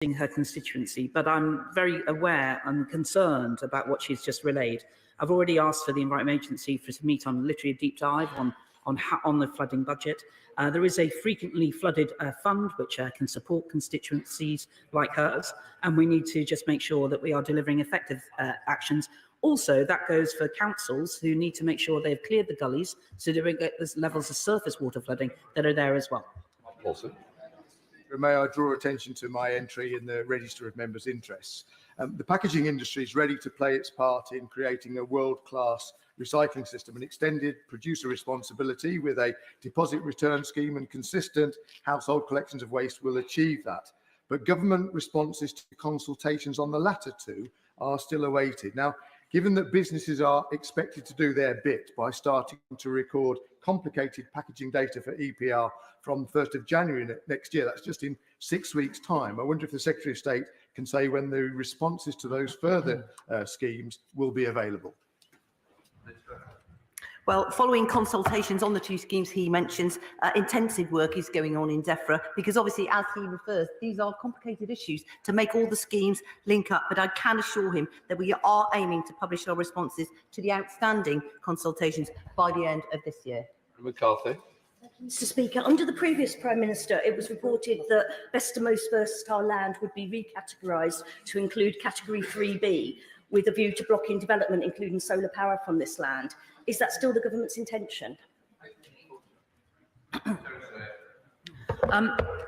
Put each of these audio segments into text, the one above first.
her constituency, but I'm very aware and concerned about what she's just relayed. I've already asked for the Environment Agency to meet on literally a deep dive on the flooding budget. There is a frequently flooded fund which can support constituencies like hers, and we need to just make sure that we are delivering effective actions. Also, that goes for councils who need to make sure they've cleared the gullies so that we get the levels of surface water flooding that are there as well. Awesome. May I draw attention to my entry in the Register of Members' Interests? The packaging industry is ready to play its part in creating a world-class recycling system and extended producer responsibility with a deposit return scheme, and consistent household collections of waste will achieve that. But government responses to consultations on the latter two are still awaited. Now, given that businesses are expected to do their bit by starting to record complicated packaging data for EPR from 1st of January next year, that's just in 6 weeks' time, I wonder if the Secretary of State can say when the responses to those further schemes will be available. Well, following consultations on the two schemes he mentions, intensive work is going on in DEFRA, because obviously, as he refers, these are complicated issues to make all the schemes link up. But I can assure him that we are aiming to publish our responses to the outstanding consultations by the end of this year. McCarthy. Mr. Speaker, under the previous Prime Minister, it was reported that best and most versatile land would be recategorised to include Category 3B, with a view to blocking development, including solar power from this land. Is that still the government's intention?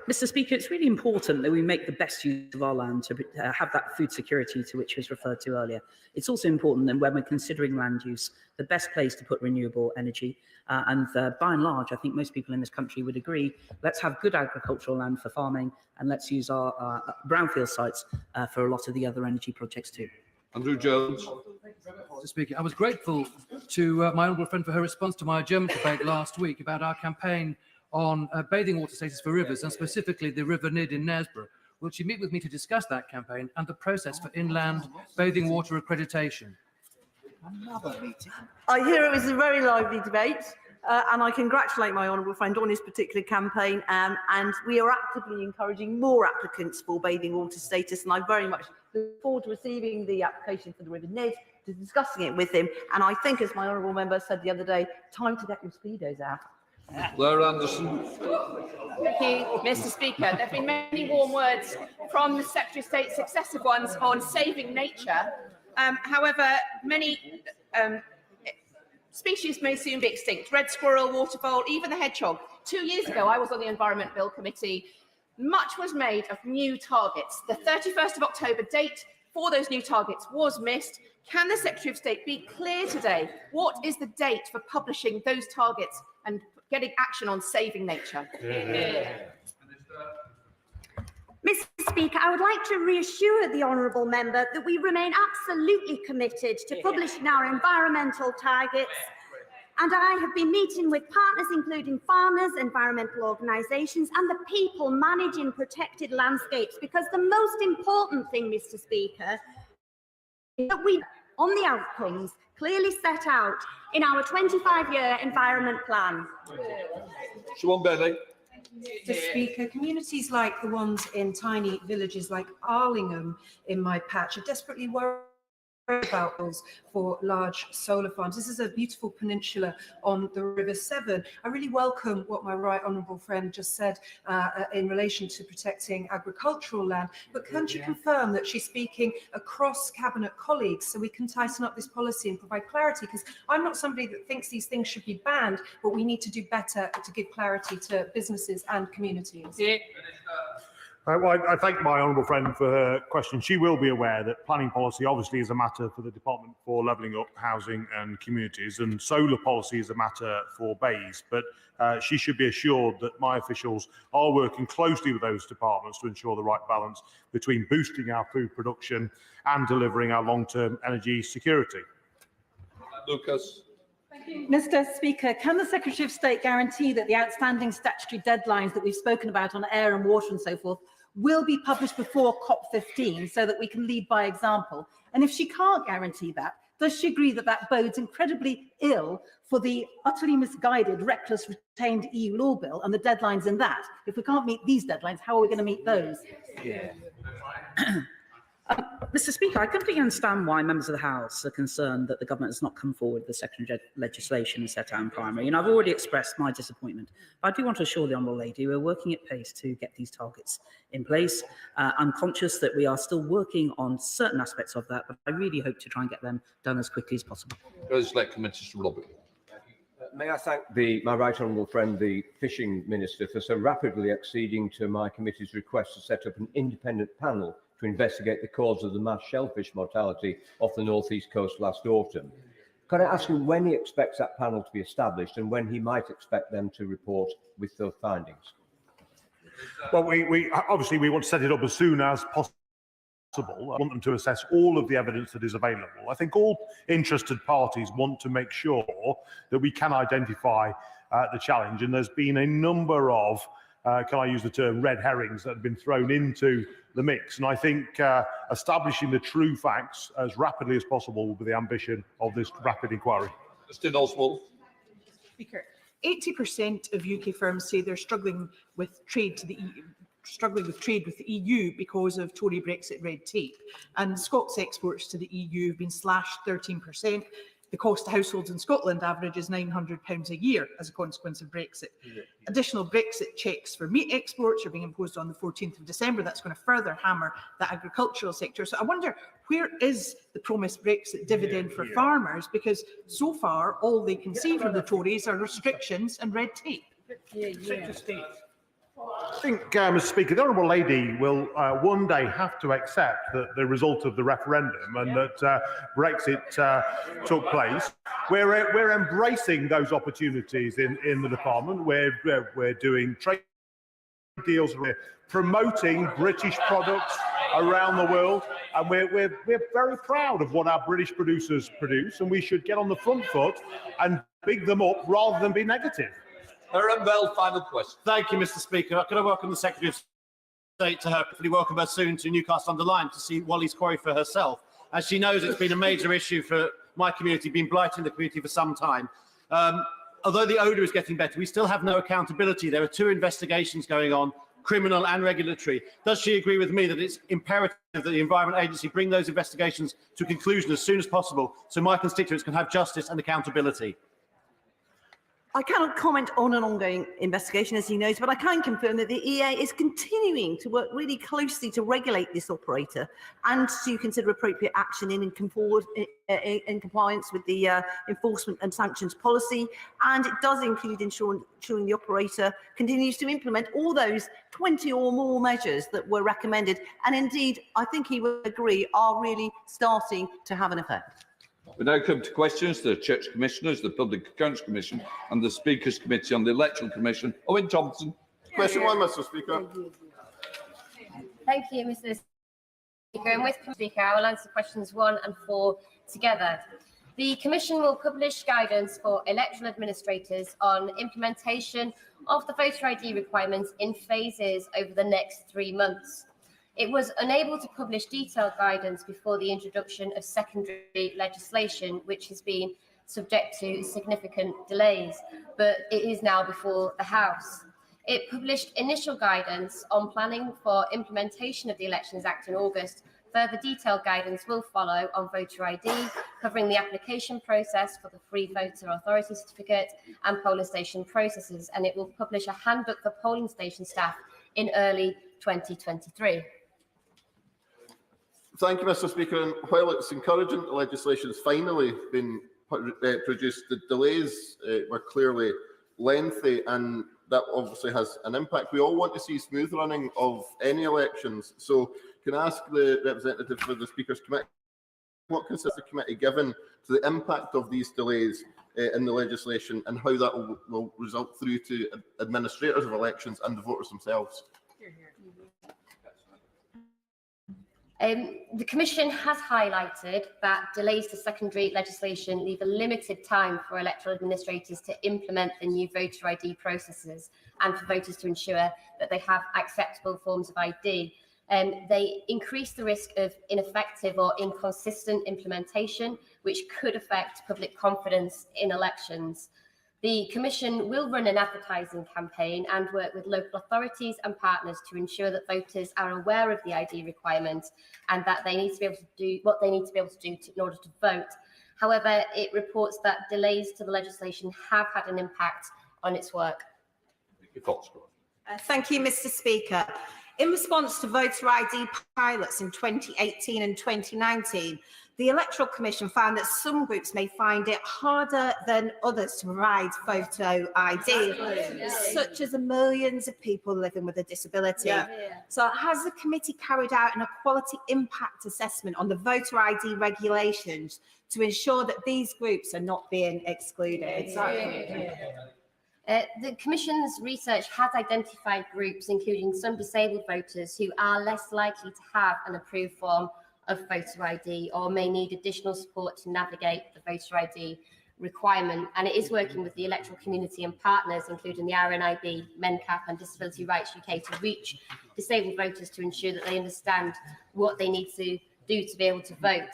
Mr. Speaker, it's really important that we make the best use of our land to have that food security to which was referred to earlier. It's also important that when we're considering land use, the best place to put renewable energy, and by and large, I think most people in this country would agree, let's have good agricultural land for farming, and let's use our brownfield sites for a lot of the other energy projects too. Andrew Jones. Mr. Speaker, I was grateful to my honourable friend for her response to my German debate last week about our campaign on bathing water status for rivers, and specifically the River Nid in Knaresborough. Will she meet with me to discuss that campaign and the process for inland bathing water accreditation? Another meeting. I hear it was a very lively debate, and I congratulate my honourable friend on his particular campaign, and we are actively encouraging more applicants for bathing water status, and I very much look forward to receiving the application for the River Nid, to discussing it with him, and I think, as my honourable member said the other day, time to get your speedos out. Blair Anderson. Thank you, Mr. Speaker. There have been many warm words from the Secretary of State, successive ones, on saving nature. However, many species may soon be extinct. Red squirrel, waterfowl, even the hedgehog. 2 years ago, I was on the Environment Bill Committee. Much was made of new targets. The 31st of October date for those new targets was missed. Can the Secretary of State be clear today? What is the date for publishing those targets and getting action on saving nature? Mr. Speaker, I would like to reassure the honourable member that we remain absolutely committed to publishing our environmental targets, and I have been meeting with partners including farmers, environmental organisations and the people managing protected landscapes, because the most important thing, Mr. Speaker, is that we, on the outcomes, clearly set out in our 25-year environment plan. Siobhan Bailey. Mr. Speaker, communities like the ones in tiny villages like Arlingham in my patch are desperately worried about those for large solar farms. This is a beautiful peninsula on the River Severn. I really welcome what my right honourable friend just said in relation to protecting agricultural land, but can she confirm that she's speaking across cabinet colleagues so we can tighten up this policy and provide clarity? Because I'm not somebody that thinks these things should be banned, but we need to do better to give clarity to businesses and communities. Well, I thank my honourable friend for her question. She will be aware that planning policy obviously is a matter for the Department for Levelling Up Housing and Communities, and solar policy is a matter for BEIS. But she should be assured that my officials are working closely with those departments to ensure the right balance between boosting our food production and delivering our long-term energy security. Lucas. Mr. Speaker, can the Secretary of State guarantee that the outstanding statutory deadlines that we've spoken about on air and water and so forth will be published before COP15 so that we can lead by example? And if she can't guarantee that, does she agree that that bodes incredibly ill for the utterly misguided, reckless, retained EU law bill and the deadlines in that? If we can't meet these deadlines, how are we going to meet those? Mr. Speaker, I completely understand why members of the House are concerned that the government has not come forward with the secondary legislation set out in primary, and I've already expressed my disappointment. But I do want to assure the Honourable Lady we're working at pace to get these targets in place. I'm conscious that we are still working on certain aspects of that, but I really hope to try and get them done as quickly as possible. Mr. Roberts. May I thank my right honourable friend, the Fishing Minister, for so rapidly acceding to my committee's request to set up an independent panel to investigate the cause of the mass shellfish mortality off the North East coast last autumn. Can I ask him when he expects that panel to be established and when he might expect them to report with those findings? Well, we obviously we want to set it up as soon as possible. I want them to assess all of the evidence that is available. I think all interested parties want to make sure that we can identify the challenge, and there's been a number of, can I use the term, red herrings that have been thrown into the mix. And I think establishing the true facts as rapidly as possible will be the ambition of this rapid inquiry. Mr. Oswald. Speaker, 80% of UK firms say they're struggling with trade with the EU because of Tory Brexit red tape. And Scots exports to the EU have been slashed 13%. The cost to households in Scotland averages £900 a year as a consequence of Brexit. Additional Brexit checks for meat exports are being imposed on the 14th of December. That's going to further hammer the agricultural sector. So I wonder, where is the promised Brexit dividend for farmers? Because so far, all they can see from the Tories are restrictions and red tape. I think, Mr. Speaker, the Honourable Lady will one day have to accept that the result of the referendum and that Brexit took place. We're embracing those opportunities in the department. We're doing trade deals. We're promoting British products around the world, and we're very proud of what our British producers produce, and we should get on the front foot and big them up rather than be negative. Aaron Bell, final question. Thank you, Mr. Speaker. Could I welcome the Secretary of State to her, hopefully welcome her soon to Newcastle under Lyme to see Wally's quarry for herself. As she knows, it's been a major issue for my community, been blighting the community for some time. Although the odour is getting better, we still have no accountability. There are 2 investigations going on, criminal and regulatory. Does she agree with me that it's imperative that the Environment Agency bring those investigations to conclusion as soon as possible so my constituents can have justice and accountability? I cannot comment on an ongoing investigation, as he knows, but I can confirm that the EA is continuing to work really closely to regulate this operator and to consider appropriate action in compliance with the enforcement and sanctions policy. And it does include ensuring the operator continues to implement all those 20 or more measures that were recommended. And indeed, I think he would agree, are really starting to have an effect. We now come to questions to the Church Commissioners, the Public Accounts Commission and the Speaker's Committee on the Electoral Commission. Owen Thompson. Question 1, Mr. Speaker. Thank you, Mr. Speaker. And with Speaker, I will answer questions 1 and 4 together. The Commission will publish guidance for electoral administrators on implementation of the voter ID requirements in phases over the next 3 months. It was unable to publish detailed guidance before the introduction of secondary legislation, which has been subject to significant delays, but it is now before the House. It published initial guidance on planning for implementation of the Elections Act in August. Further detailed guidance will follow on voter ID, covering the application process for the Free Voter Authority Certificate and polling station processes, and it will publish a handbook for polling station staff in early 2023. Thank you, Mr. Speaker. And while it's encouraging the legislation has finally been produced, the delays were clearly lengthy, and that obviously has an impact. We all want to see smooth running of any elections. So can I ask the representative for the Speaker's Committee, what considers the committee given to the impact of these delays in the legislation and how that will result through to administrators of elections and the voters themselves? The Commission has highlighted that delays to secondary legislation leave a limited time for electoral administrators to implement the new voter ID processes and for voters to ensure that they have acceptable forms of ID. They increase the risk of ineffective or inconsistent implementation, which could affect public confidence in elections. The Commission will run an advertising campaign and work with local authorities and partners to ensure that voters are aware of the ID requirement and that they need to be able to do what they need to be able to do in order to vote. However, it reports that delays to the legislation have had an impact on its work. Thank you, Mr. Speaker. In response to voter ID pilots in 2018 and 2019, the Electoral Commission found that some groups may find it harder than others to provide photo ID, such as the millions of people living with a disability. So has the committee carried out an equality impact assessment on the voter ID regulations to ensure that these groups are not being excluded? The Commission's research has identified groups, including some disabled voters, who are less likely to have an approved form of voter ID or may need additional support to navigate the voter ID requirement. And it is working with the electoral community and partners, including the RNIB, MENCAP and Disability Rights UK, to reach disabled voters to ensure that they understand what they need to do to be able to vote.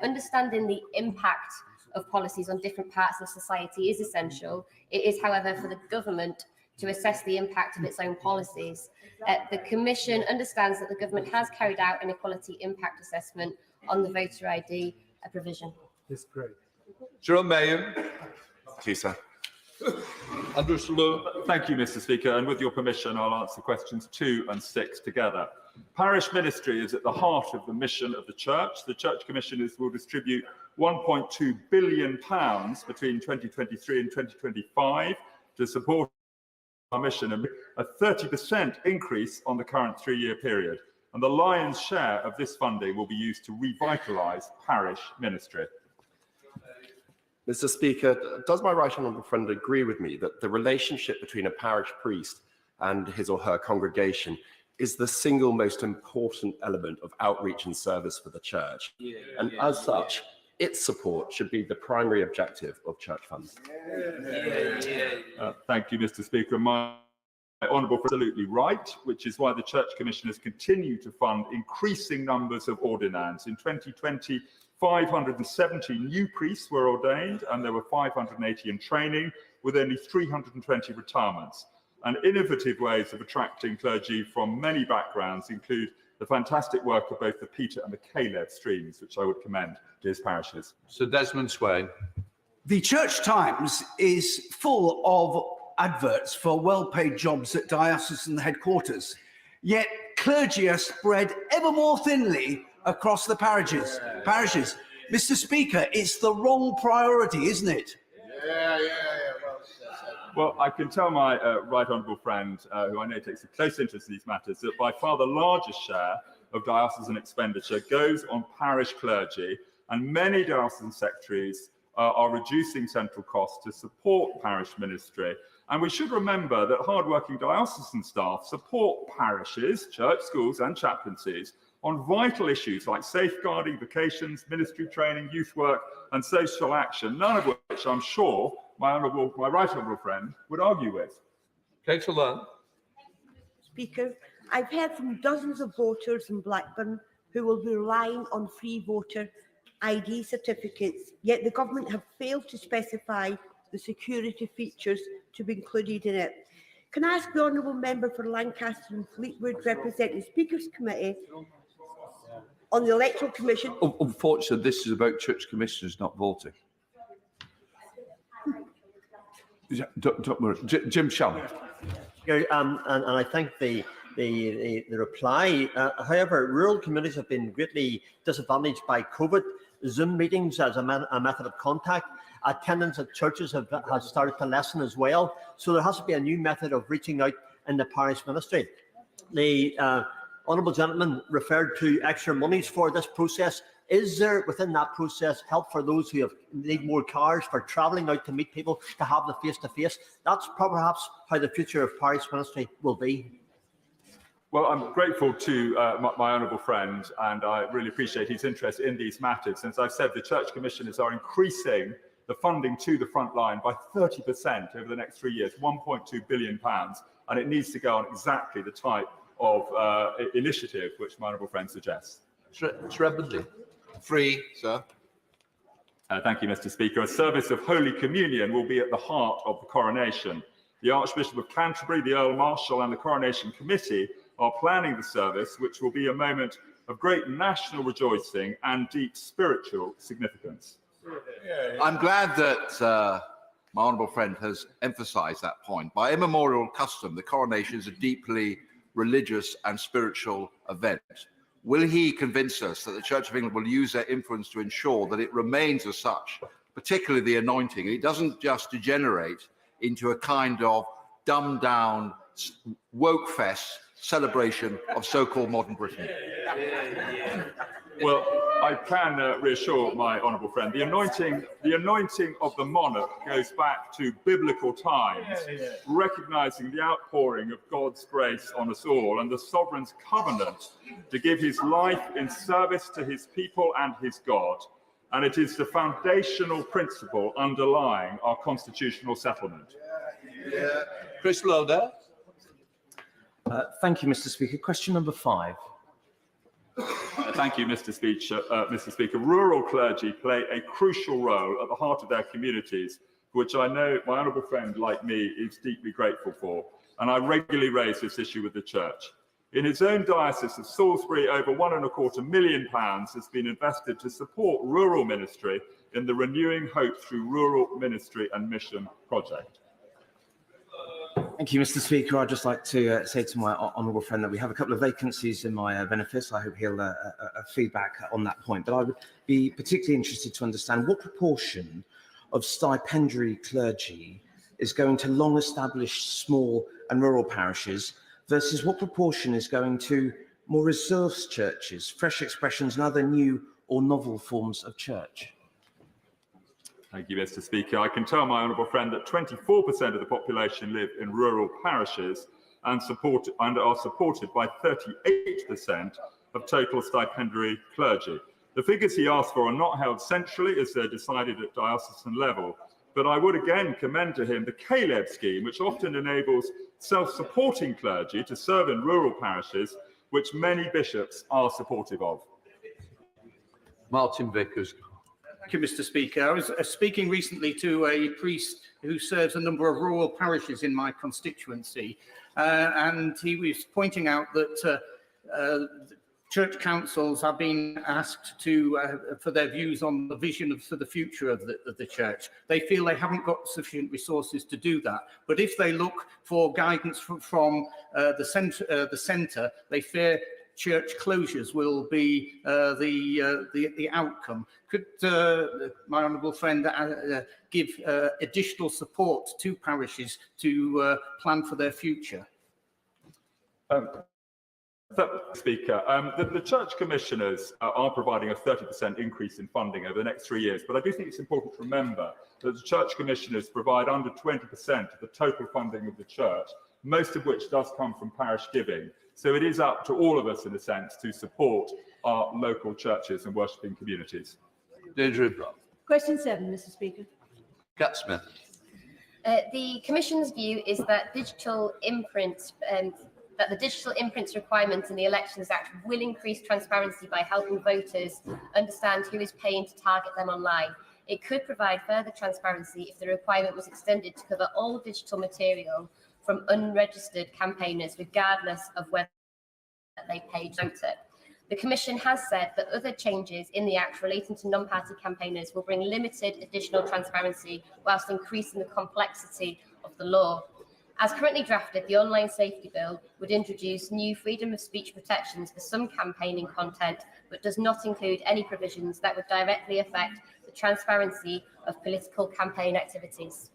Understanding the impact of policies on different parts of society is essential. It is, however, for the government to assess the impact of its own policies. The Commission understands that the government has carried out an equality impact assessment on the voter ID provision. That's great. Jerome Mayon. Thank you, sir. Andrew Salou. Thank you, Mr. Speaker. And with your permission, I'll answer questions 2 and 6 together. Parish ministry is at the heart of the mission of the Church. The Church Commissioners will distribute £1.2 billion between 2023 and 2025 to support our mission, a 30% increase on the current 3-year period. And the lion's share of this funding will be used to revitalise parish ministry. Mr. Speaker, does my right honourable friend agree with me that the relationship between a parish priest and his or her congregation is the single most important element of outreach and service for the Church? And as such, its support should be the primary objective of church funds. Thank you, Mr. Speaker. My honourable friend is absolutely right, which is why the Church Commissioners continue to fund increasing numbers of ordinands. In 2020, 570 new priests were ordained, and there were 580 in training, with only 320 retirements. And innovative ways of attracting clergy from many backgrounds include the fantastic work of both the Peter and the Caleb streams, which I would commend to his parishes. Sir Desmond Swain. The Church Times is full of adverts for well-paid jobs at diocesan headquarters, yet clergy are spread ever more thinly across the parishes. Mr. Speaker, it's the wrong priority, isn't it? Well, I can tell my right honourable friend, who I know takes a close interest in these matters, that by far the largest share of diocesan expenditure goes on parish clergy, and many diocesan secretaries are reducing central costs to support parish ministry. And we should remember that hardworking diocesan staff support parishes, church schools and chaplaincies on vital issues like safeguarding, vocations, ministry training, youth work and social action, none of which I'm sure my right honourable friend would argue with. Kate Allen. Speaker, I've heard from dozens of voters in Blackburn who will be relying on free voter ID certificates, yet the government have failed to specify the security features to be included in it. Can I ask the honourable member for Lancaster and Fleetwood, representing the Speaker's Committee on the Electoral Commission? Unfortunately, this is about Church Commissioners not voting. Don't worry. Jim Shallow. And I think the reply. However, rural communities have been greatly disadvantaged by COVID. Zoom meetings as a method of contact. Attendance at churches has started to lessen as well. So there has to be a new method of reaching out in the parish ministry. The honourable gentleman referred to extra monies for this process. Is there within that process help for those who need more cars for travelling out to meet people, to have the face-to-face? That's perhaps how the future of parish ministry will be. Well, I'm grateful to my honourable friend, and I really appreciate his interest in these matters. And as I've said, the Church Commissioners are increasing the funding to the front line by 30% over the next 3 years, £1.2 billion, and it needs to go on exactly the type of initiative which my honourable friend suggests. Shrewsbury. Free, sir. Thank you, Mr. Speaker. A service of Holy Communion will be at the heart of the coronation. The Archbishop of Canterbury, the Earl Marshal and the Coronation Committee are planning the service, which will be a moment of great national rejoicing and deep spiritual significance. I'm glad that my honourable friend has emphasised that point. By immemorial custom, the coronation is a deeply religious and spiritual event. Will he convince us that the Church of England will use their influence to ensure that it remains as such, particularly the anointing? It doesn't just degenerate into a kind of dumbed down, woke fest celebration of so-called modern Britain. Well, I can reassure my honourable friend, the anointing of the monarch goes back to biblical times, recognising the outpouring of God's grace on us all and the sovereign's covenant to give his life in service to his people and his God. And it is the foundational principle underlying our constitutional settlement. Chris Loder. Thank you, Mr. Speaker. Question number 5. Thank you, Mr. Speaker. Rural clergy play a crucial role at the heart of their communities, which I know my honourable friend, like me, is deeply grateful for, and I regularly raise this issue with the Church. In his own diocese of Salisbury, over £1.25 million has been invested to support rural ministry in the Renewing Hope Through Rural Ministry and Mission project. Thank you, Mr. Speaker. I'd just like to say to my honourable friend that we have a couple of vacancies in my benefice. I hope he'll feedback on that point. But I would be particularly interested to understand what proportion of stipendiary clergy is going to long-established small and rural parishes versus what proportion is going to more resource churches, fresh expressions and other new or novel forms of church. Thank you, Mr. Speaker. I can tell my honourable friend that 24% of the population live in rural parishes and are supported by 38% of total stipendiary clergy. The figures he asked for are not held centrally as they're decided at diocesan level, but I would again commend to him the Caleb scheme, which often enables self-supporting clergy to serve in rural parishes, which many bishops are supportive of. Martin Vickers. Thank you, Mr. Speaker. I was speaking recently to a priest who serves a number of rural parishes in my constituency, and he was pointing out that church councils are being asked to for their views on the vision for the future of the church. They feel they haven't got sufficient resources to do that, but if they look for guidance from the centre, they fear church closures will be the outcome. Could my honourable friend give additional support to parishes to plan for their future? Speaker, the Church Commissioners are providing a 30% increase in funding over the next 3 years, but I do think it's important to remember that the Church Commissioners provide under 20% of the total funding of the Church, most of which does come from parish giving. So it is up to all of us, in a sense, to support our local churches and worshipping communities. Deirdre Brown. Question 7, Mr. Speaker. Cat Smith. The Commission's view is that digital imprints, that the digital imprints requirements in the Elections Act will increase transparency by helping voters understand who is paying to target them online. It could provide further transparency if the requirement was extended to cover all digital material from unregistered campaigners, regardless of whether they paid to vote it. The Commission has said that other changes in the Act relating to non-party campaigners will bring limited additional transparency whilst increasing the complexity of the law. As currently drafted, the Online Safety Bill would introduce new freedom of speech protections for some campaigning content, but does not include any provisions that would directly affect the transparency of political campaign activities.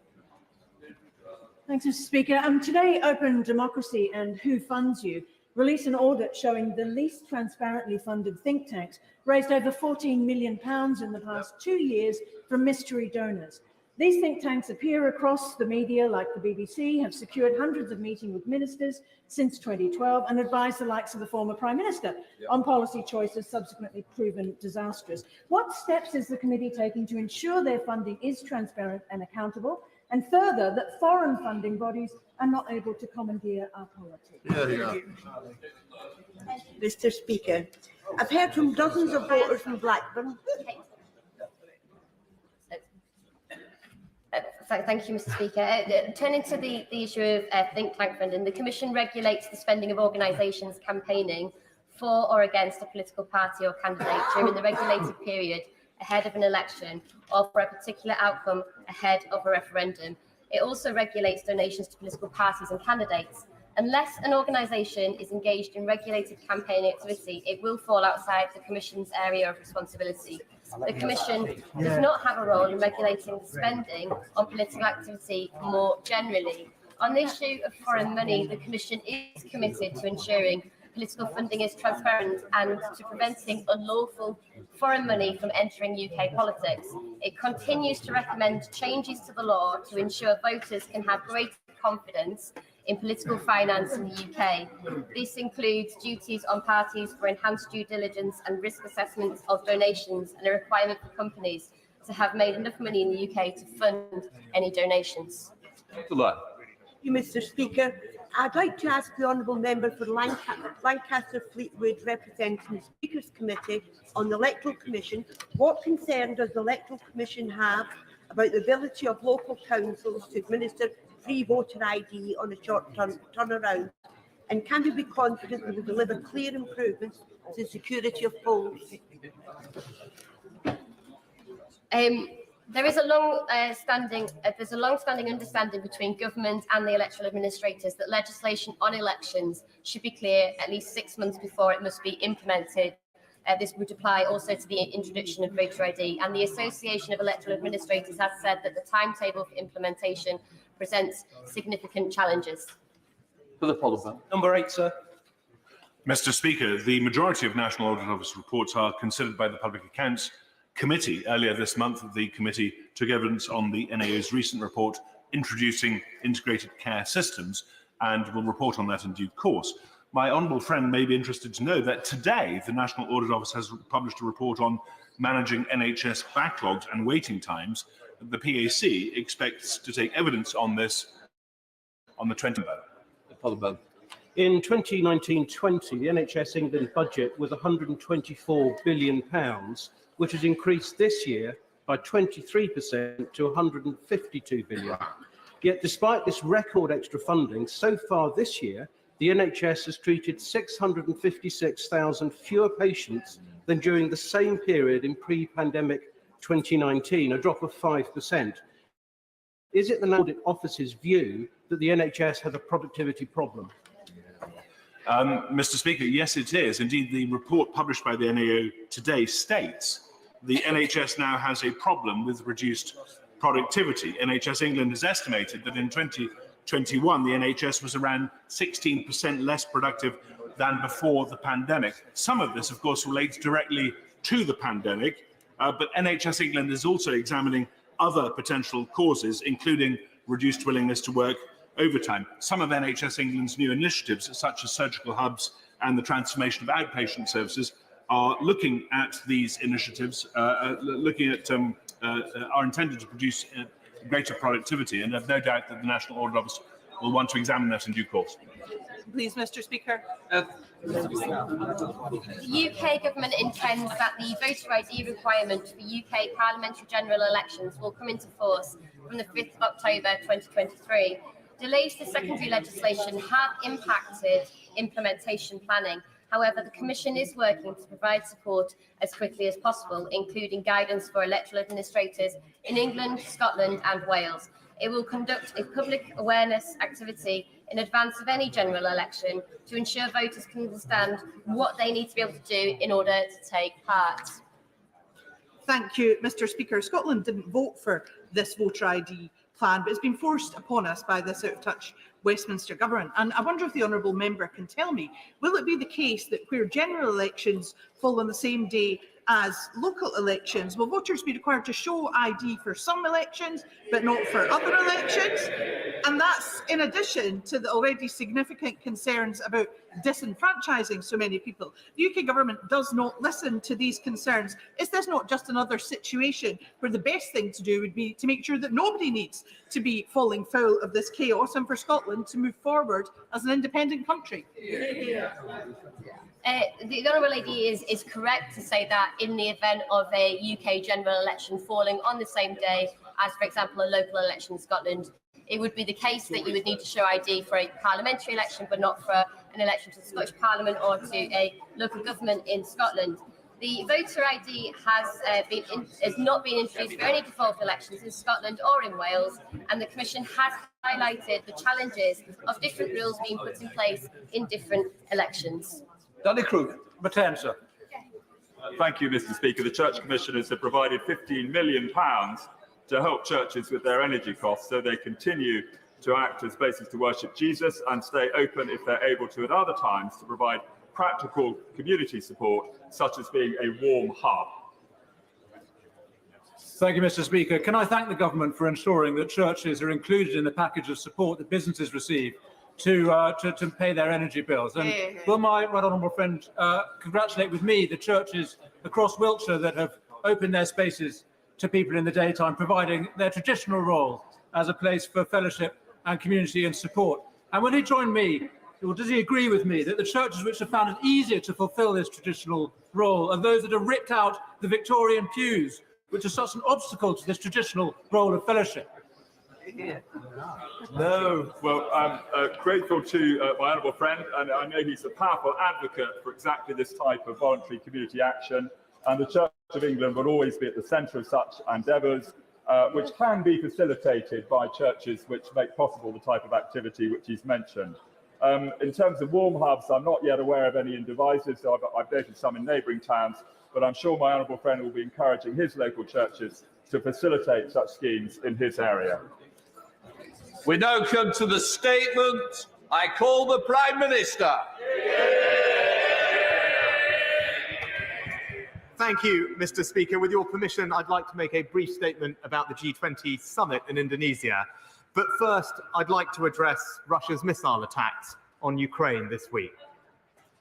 Thanks, Mr. Speaker. Today, Open Democracy and Who Funds You released an audit showing the least transparently funded think tanks raised over £14 million in the past 2 years from mystery donors. These think tanks appear across the media like the BBC, have secured hundreds of meetings with ministers since 2012 and advised the likes of the former Prime Minister on policy choices subsequently proven disastrous. What steps is the committee taking to ensure their funding is transparent and accountable, and further, that foreign funding bodies are not able to commandeer our politics? Mr. Speaker, I've heard from dozens of voters from Blackburn. Thank you, Mr. Speaker. Turning to the issue of think tank funding, the Commission regulates the spending of organisations campaigning for or against a political party or candidate during the regulated period ahead of an election or for a particular outcome ahead of a referendum. It also regulates donations to political parties and candidates. Unless an organisation is engaged in regulated campaigning activity, it will fall outside the Commission's area of responsibility. The Commission does not have a role in regulating spending on political activity more generally. On the issue of foreign money, the Commission is committed to ensuring political funding is transparent and to preventing unlawful foreign money from entering UK politics. It continues to recommend changes to the law to ensure voters can have greater confidence in political finance in the UK. This includes duties on parties for enhanced due diligence and risk assessments of donations and a requirement for companies to have made enough money in the UK to fund any donations. Thank you, Mr. Speaker. I'd like to ask the honourable member for Lancaster Fleetwood representing the Speaker's Committee on the Electoral Commission. What concern does the Electoral Commission have about the ability of local councils to administer free voter ID on a short turnaround? And can we be confident we will deliver clear improvements to the security of polls? There is a long-standing understanding between government and the electoral administrators that legislation on elections should be clear at least 6 months before it must be implemented. This would apply also to the introduction of voter ID, and the Association of Electoral Administrators has said that the timetable for implementation presents significant challenges. For the Parliament. Number 8, sir. Mr. Speaker, the majority of National Audit Office reports are considered by the Public Accounts Committee. Earlier this month, the committee took evidence on the NAO's recent report introducing integrated care systems and will report on that in due course. My honourable friend may be interested to know that today the National Audit Office has published a report on managing NHS backlogs and waiting times. The PAC expects to take evidence on this on the 20th. In 2019-20, the NHS England budget was £124 billion, which has increased this year by 23% to £152 billion. Yet despite this record extra funding, so far this year, the NHS has treated 656,000 fewer patients than during the same period in pre-pandemic 2019, a drop of 5%. Is it the Audit Office's view that the NHS has a productivity problem? Mr. Speaker, yes, it is. Indeed, the report published by the NAO today states the NHS now has a problem with reduced productivity. NHS England has estimated that in 2021, the NHS was around 16% less productive than before the pandemic. Some of this, of course, relates directly to the pandemic, but NHS England is also examining other potential causes, including reduced willingness to work overtime. Some of NHS England's new initiatives, such as surgical hubs and the transformation of outpatient services, are looking at these initiatives, are intended to produce greater productivity, and have no doubt that the National Audit Office will want to examine that in due course. Please, Mr. Speaker. The UK government intends that the voter ID requirement for UK parliamentary general elections will come into force from the 5th of October 2023. Delays to secondary legislation have impacted implementation planning. However, the Commission is working to provide support as quickly as possible, including guidance for electoral administrators in England, Scotland and Wales. It will conduct a public awareness activity in advance of any general election to ensure voters can understand what they need to be able to do in order to take part. Thank you, Mr. Speaker. Scotland didn't vote for this voter ID plan, but it's been forced upon us by this out-of-touch Westminster government. And I wonder if the honourable member can tell me, will it be the case that where general elections fall on the same day as local elections, will voters be required to show ID for some elections, but not for other elections? And that's in addition to the already significant concerns about disenfranchising so many people. The UK government does not listen to these concerns. Is this not just another situation where the best thing to do would be to make sure that nobody needs to be falling foul of this chaos, and for Scotland to move forward as an independent country? The Honourable Lady is correct to say that in the event of a UK general election falling on the same day as, for example, a local election in Scotland. It would be the case that you would need to show ID for a parliamentary election, but not for an election to the Scottish Parliament or to a local government in Scotland. The voter ID has not been introduced for any devolved elections in Scotland or in Wales, and the Commission has highlighted the challenges of different rules being put in place in different elections. Danny Krug, return, sir. Thank you, Mr. Speaker. The Church Commissioners have provided £15 million to help churches with their energy costs so they continue to act as places to worship Jesus and stay open if they're able to at other times to provide practical community support, such as being a warm hub. Thank you, Mr. Speaker. Can I thank the government for ensuring that churches are included in the package of support that businesses receive to pay their energy bills? And will my right honourable friend congratulate with me the churches across Wiltshire that have opened their spaces to people in the daytime, providing their traditional role as a place for fellowship and community and support? And will he join me, or does he agree with me, that the churches which have found it easier to fulfil this traditional role are those that have ripped out the Victorian pews, which are such an obstacle to this traditional role of fellowship? No. Well, I'm grateful to my honourable friend, and I know he's a powerful advocate for exactly this type of voluntary community action. And the Church of England will always be at the centre of such endeavours, which can be facilitated by churches which make possible the type of activity which he's mentioned. In terms of warm hubs, I'm not yet aware of any in Devizes, so I've noted some in neighbouring towns, but I'm sure my honourable friend will be encouraging his local churches to facilitate such schemes in his area. We now come to the statement. I call the Prime Minister. Thank you, Mr. Speaker. With your permission, I'd like to make a brief statement about the G20 Summit in Indonesia. But first, I'd like to address Russia's missile attacks on Ukraine this week.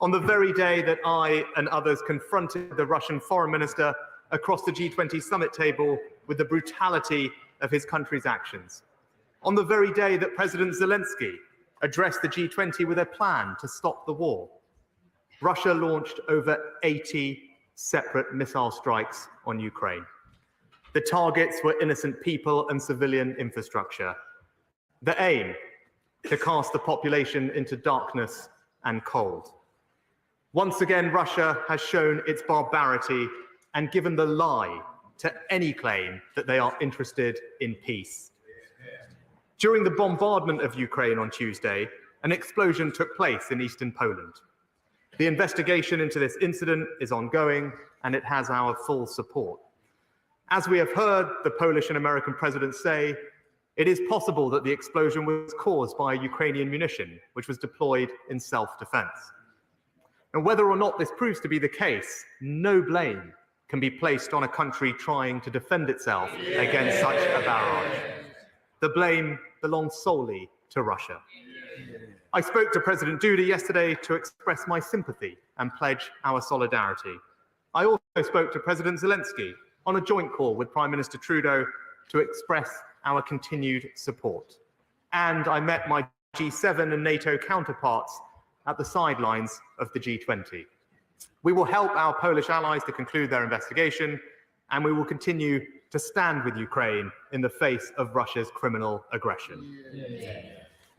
On the very day that I and others confronted the Russian foreign minister across the G20 summit table with the brutality of his country's actions. On the very day that President Zelensky addressed the G20 with a plan to stop the war, Russia launched over 80 separate missile strikes on Ukraine. The targets were innocent people and civilian infrastructure. The aim, to cast the population into darkness and cold. Once again, Russia has shown its barbarity and given the lie to any claim that they are interested in peace. During the bombardment of Ukraine on Tuesday, an explosion took place in eastern Poland. The investigation into this incident is ongoing, and it has our full support. As we have heard the Polish and American presidents say, it is possible that the explosion was caused by Ukrainian munition, which was deployed in self-defense. And whether or not this proves to be the case, no blame can be placed on a country trying to defend itself against such a barrage. The blame belongs solely to Russia. I spoke to President Duda yesterday to express my sympathy and pledge our solidarity. I also spoke to President Zelensky on a joint call with Prime Minister Trudeau to express our continued support. And I met my G7 and NATO counterparts at the sidelines of the G20. We will help our Polish allies to conclude their investigation, and we will continue to stand with Ukraine in the face of Russia's criminal aggression.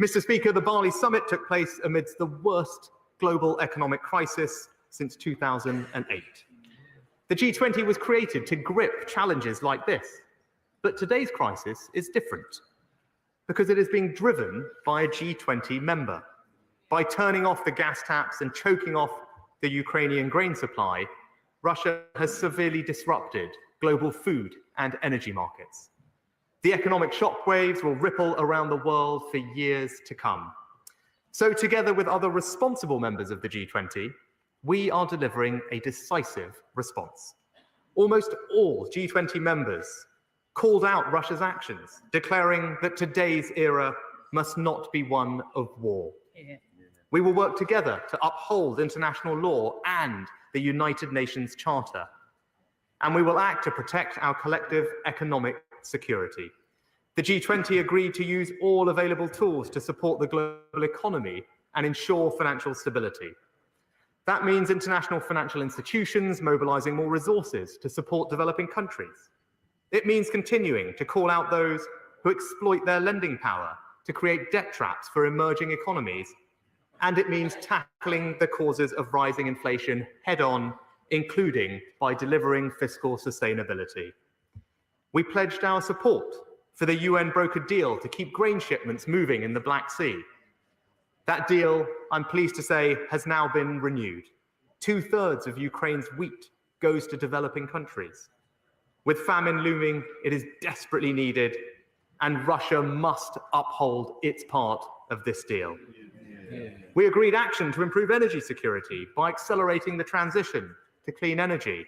Mr. Speaker, the Bali summit took place amidst the worst global economic crisis since 2008. The G20 was created to grip challenges like this, but today's crisis is different because it is being driven by a G20 member. By turning off the gas taps and choking off the Ukrainian grain supply, Russia has severely disrupted global food and energy markets. The economic shockwaves will ripple around the world for years to come. So together with other responsible members of the G20, we are delivering a decisive response. Almost all G20 members called out Russia's actions, declaring that today's era must not be one of war. We will work together to uphold international law and the United Nations Charter. And we will act to protect our collective economic security. The G20 agreed to use all available tools to support the global economy and ensure financial stability. That means international financial institutions mobilizing more resources to support developing countries. It means continuing to call out those who exploit their lending power to create debt traps for emerging economies. And it means tackling the causes of rising inflation head-on, including by delivering fiscal sustainability. We pledged our support for the UN-brokered deal to keep grain shipments moving in the Black Sea. That deal, I'm pleased to say, has now been renewed. 2/3 of Ukraine's wheat goes to developing countries. With famine looming, it is desperately needed, and Russia must uphold its part of this deal. We agreed action to improve energy security by accelerating the transition to clean energy,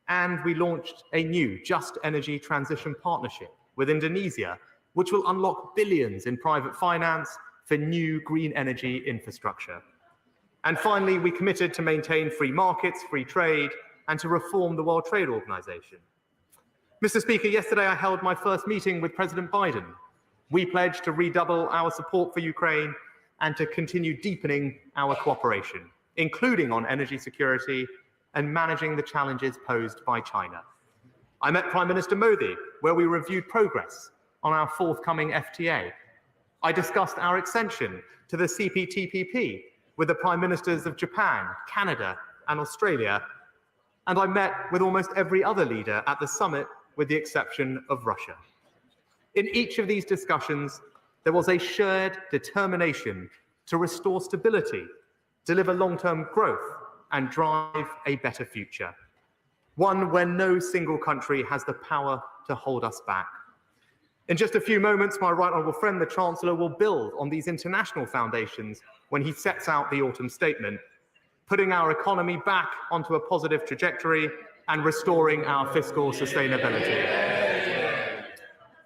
and we launched a new Just Energy Transition Partnership with Indonesia, which will unlock billions in private finance for new green energy infrastructure. And finally, we committed to maintain free markets, free trade, and to reform the World Trade Organization. Mr. Speaker, yesterday I held my first meeting with President Biden. We pledged to redouble our support for Ukraine and to continue deepening our cooperation, including on energy security and managing the challenges posed by China. I met Prime Minister Modi, where we reviewed progress on our forthcoming FTA. I discussed our extension to the CPTPP with the Prime Ministers of Japan, Canada, and Australia, and I met with almost every other leader at the summit, with the exception of Russia. In each of these discussions, there was a shared determination to restore stability, deliver long-term growth, and drive a better future. One where no single country has the power to hold us back. In just a few moments, my right honourable friend, the Chancellor, will build on these international foundations when he sets out the autumn statement, putting our economy back onto a positive trajectory and restoring our fiscal sustainability.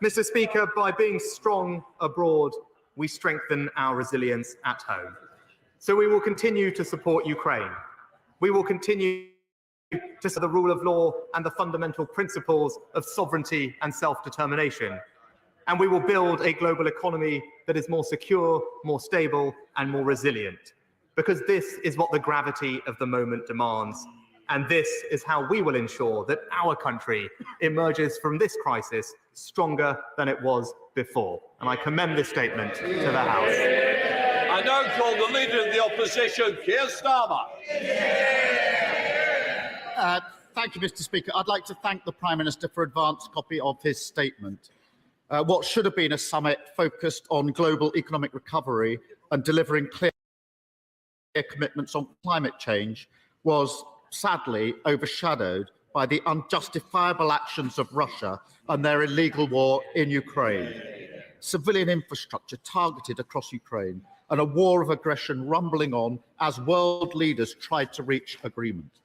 Mr. Speaker, by being strong abroad, we strengthen our resilience at home. So we will continue to support Ukraine. We will continue to support the rule of law and the fundamental principles of sovereignty and self-determination. And we will build a global economy that is more secure, more stable, and more resilient. Because this is what the gravity of the moment demands. And this is how we will ensure that our country emerges from this crisis stronger than it was before. And I commend this statement to the House. I now call the Leader of the Opposition, Keir Starmer. Thank you, Mr. Speaker. I'd like to thank the Prime Minister for advance copy of his statement. What should have been a summit focused on global economic recovery and delivering clear commitments on climate change was sadly overshadowed by the unjustifiable actions of Russia and their illegal war in Ukraine. Civilian infrastructure targeted across Ukraine and a war of aggression rumbling on as world leaders tried to reach agreement.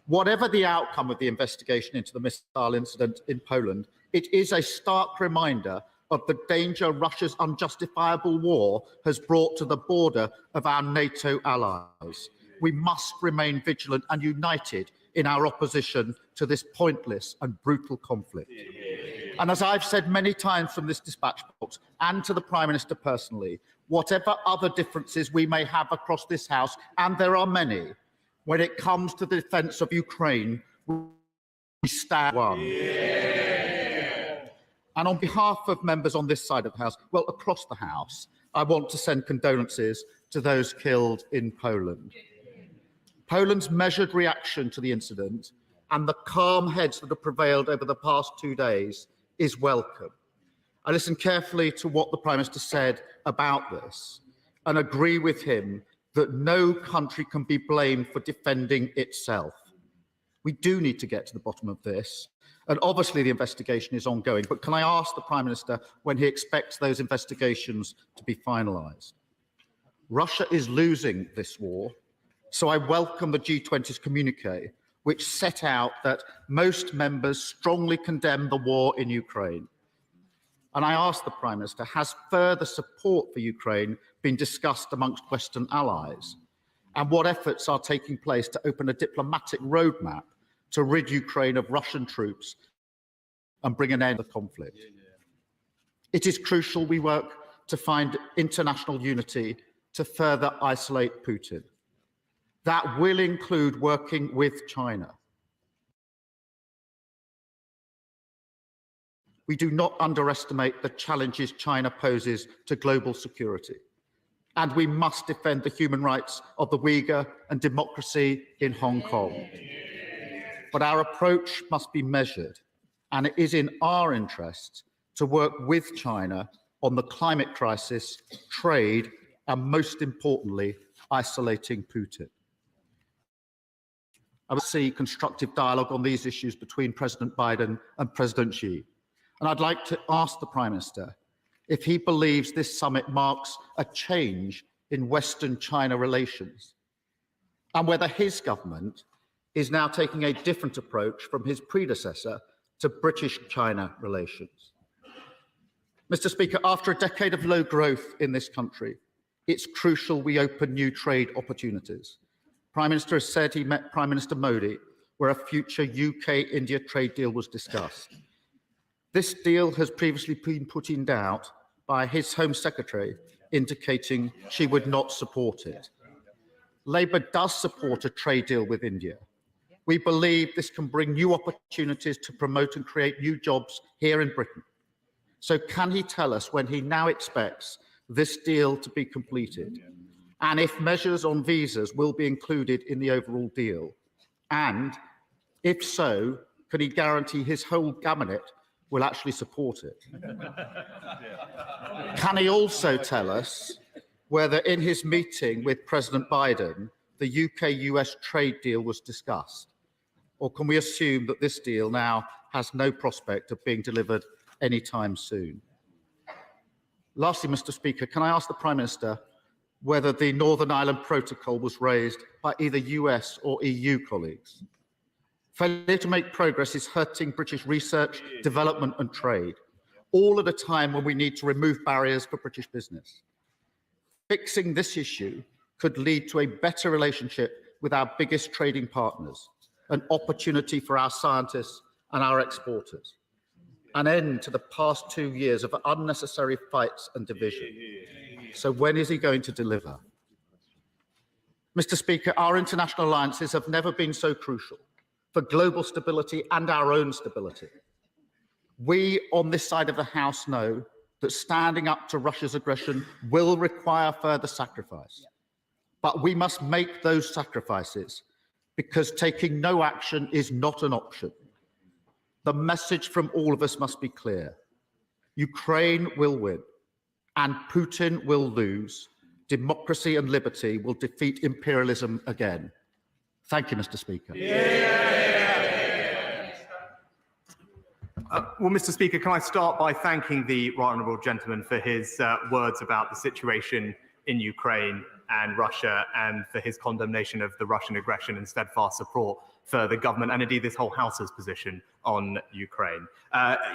Whatever the outcome of the investigation into the missile incident in Poland, it is a stark reminder of the danger Russia's unjustifiable war has brought to the border of our NATO allies. We must remain vigilant and united in our opposition to this pointless and brutal conflict. And as I've said many times from this dispatch box and to the Prime Minister personally, whatever other differences we may have across this House, and there are many, when it comes to the defence of Ukraine, we stand one. And on behalf of members on this side of the House, well, across the House, I want to send condolences to those killed in Poland. Poland's measured reaction to the incident and the calm heads that have prevailed over the past 2 days is welcome. I listened carefully to what the Prime Minister said about this and agree with him that no country can be blamed for defending itself. We do need to get to the bottom of this, and obviously the investigation is ongoing, but can I ask the Prime Minister when he expects those investigations to be finalised? Russia is losing this war, so I welcome the G20's communiqué, which set out that most members strongly condemn the war in Ukraine. And I ask the Prime Minister, has further support for Ukraine been discussed amongst Western allies? And what efforts are taking place to open a diplomatic roadmap to rid Ukraine of Russian troops and bring an end to the conflict? It is crucial we work to find international unity to further isolate Putin. That will include working with China. we do not underestimate the challenges China poses to global security. And we must defend the human rights of the Uyghur and democracy in Hong Kong. But our approach must be measured, and it is in our interest to work with China on the climate crisis, trade, and most importantly, isolating Putin. I would see constructive dialogue on these issues between President Biden and President Xi. And I'd like to ask the Prime Minister if he believes this summit marks a change in Western-China relations, and whether his government is now taking a different approach from his predecessor to British-China relations. Mr. Speaker, after a decade of low growth in this country, it's crucial we open new trade opportunities. Prime Minister has said he met Prime Minister Modi, where a future UK-India trade deal was discussed. This deal has previously been put in doubt by his Home Secretary, indicating she would not support it. Labour does support a trade deal with India. We believe this can bring new opportunities to promote and create new jobs here in Britain. So can he tell us when he now expects this deal to be completed? And if measures on visas will be included in the overall deal? And if so, can he guarantee his whole cabinet will actually support it? Can he also tell us whether in his meeting with President Biden, the UK-US trade deal was discussed? Or can we assume that this deal now has no prospect of being delivered anytime soon? Lastly, Mr. Speaker, can I ask the Prime Minister whether the Northern Ireland Protocol was raised by either US or EU colleagues? Failure to make progress is hurting British research, development and trade, all at a time when we need to remove barriers for British business. Fixing this issue could lead to a better relationship with our biggest trading partners, an opportunity for our scientists and our exporters, an end to the past 2 years of unnecessary fights and division. So when is he going to deliver? Mr. Speaker, our international alliances have never been so crucial for global stability and our own stability. We on this side of the House know that standing up to Russia's aggression will require further sacrifice. But we must make those sacrifices because taking no action is not an option. The message from all of us must be clear. Ukraine will win and Putin will lose. Democracy and liberty will defeat imperialism again. Thank you, Mr. Speaker. Well, Mr. Speaker, can I start by thanking the right honourable gentleman for his words about the situation in Ukraine and Russia, and for his condemnation of the Russian aggression and steadfast support for the government and indeed this whole House's position on Ukraine.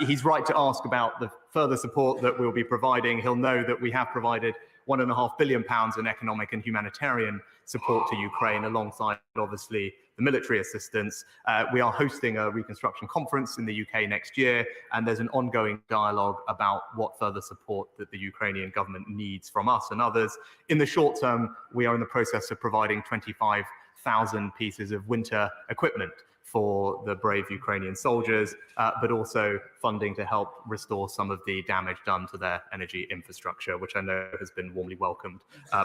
He's right to ask about the further support that we'll be providing. He'll know that we have provided £1.5 billion in economic and humanitarian support to Ukraine, alongside obviously the military assistance. We are hosting a reconstruction conference in the UK next year, and there's an ongoing dialogue about what further support that the Ukrainian government needs from us and others. In the short term, we are in the process of providing 25,000 pieces of winter equipment for the brave Ukrainian soldiers, but also funding to help restore some of the damage done to their energy infrastructure, which I know has been warmly welcomed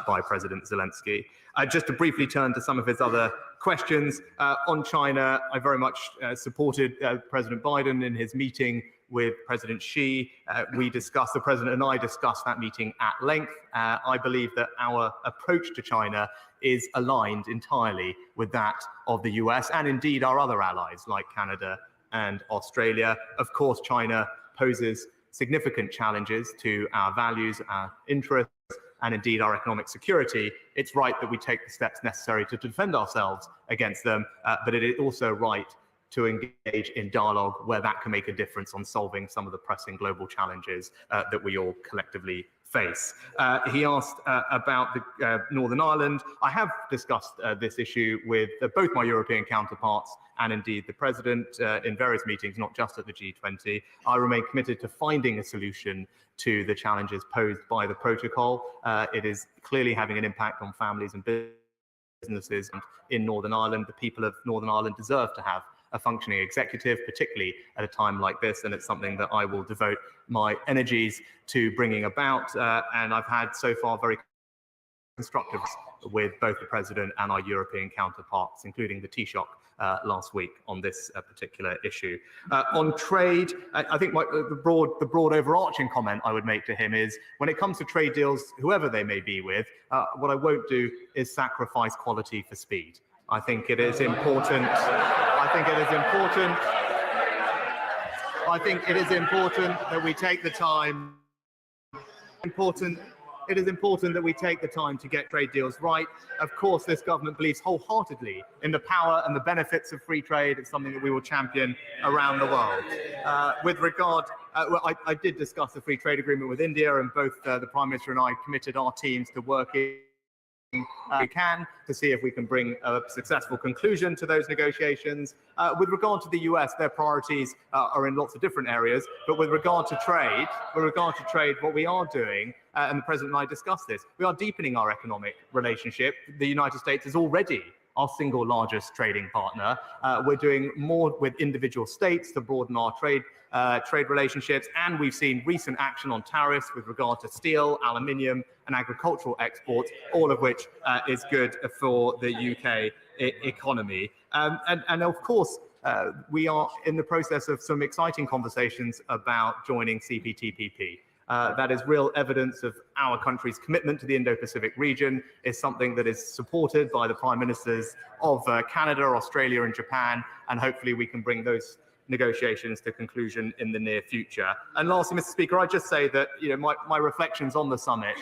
by President Zelensky. Just to briefly turn to some of his other questions, on China, I very much supported President Biden in his meeting with President Xi. The President and I discussed that meeting at length. I believe that our approach to China is aligned entirely with that of the US and indeed our other allies like Canada and Australia. Of course, China poses significant challenges to our values, our interests, and indeed our economic security. It's right that we take the steps necessary to defend ourselves against them, but it is also right to engage in dialogue where that can make a difference on solving some of the pressing global challenges that we all collectively face. He asked about the Northern Ireland. I have discussed this issue with both my European counterparts and indeed the President in various meetings, not just at the G20. I remain committed to finding a solution to the challenges posed by the protocol. It is clearly having an impact on families and businesses in Northern Ireland. The people of Northern Ireland deserve to have a functioning executive, particularly at a time like this, and it's something that I will devote my energies to bringing about. And I've had so far very constructive with both the President and our European counterparts, including the Taoiseach last week on this particular issue. On trade, I think the broad overarching comment I would make to him is, when it comes to trade deals, whoever they may be with, what I won't do is sacrifice quality for speed. I think it is important. I think it is important that we take the time. It is important that we take the time to get trade deals right. Of course, this government believes wholeheartedly in the power and the benefits of free trade. It's something that we will champion around the world. With regard, I did discuss the free trade agreement with India, and both the Prime Minister and I committed our teams to working we can to see if we can bring a successful conclusion to those negotiations. With regard to the US, their priorities are in lots of different areas, but with regard to trade, what we are doing, and the President and I discussed this, we are deepening our economic relationship. The United States is already our single largest trading partner. We're doing more with individual states to broaden our trade relationships, and we've seen recent action on tariffs with regard to steel, aluminium, and agricultural exports, all of which is good for the UK economy. And of course, we are in the process of some exciting conversations about joining CPTPP. That is real evidence of our country's commitment to the Indo-Pacific region. Is something that is supported by the Prime Ministers of Canada, Australia, and Japan, and hopefully we can bring those negotiations to conclusion in the near future. And lastly, Mr. Speaker, I just say that my reflections on the summit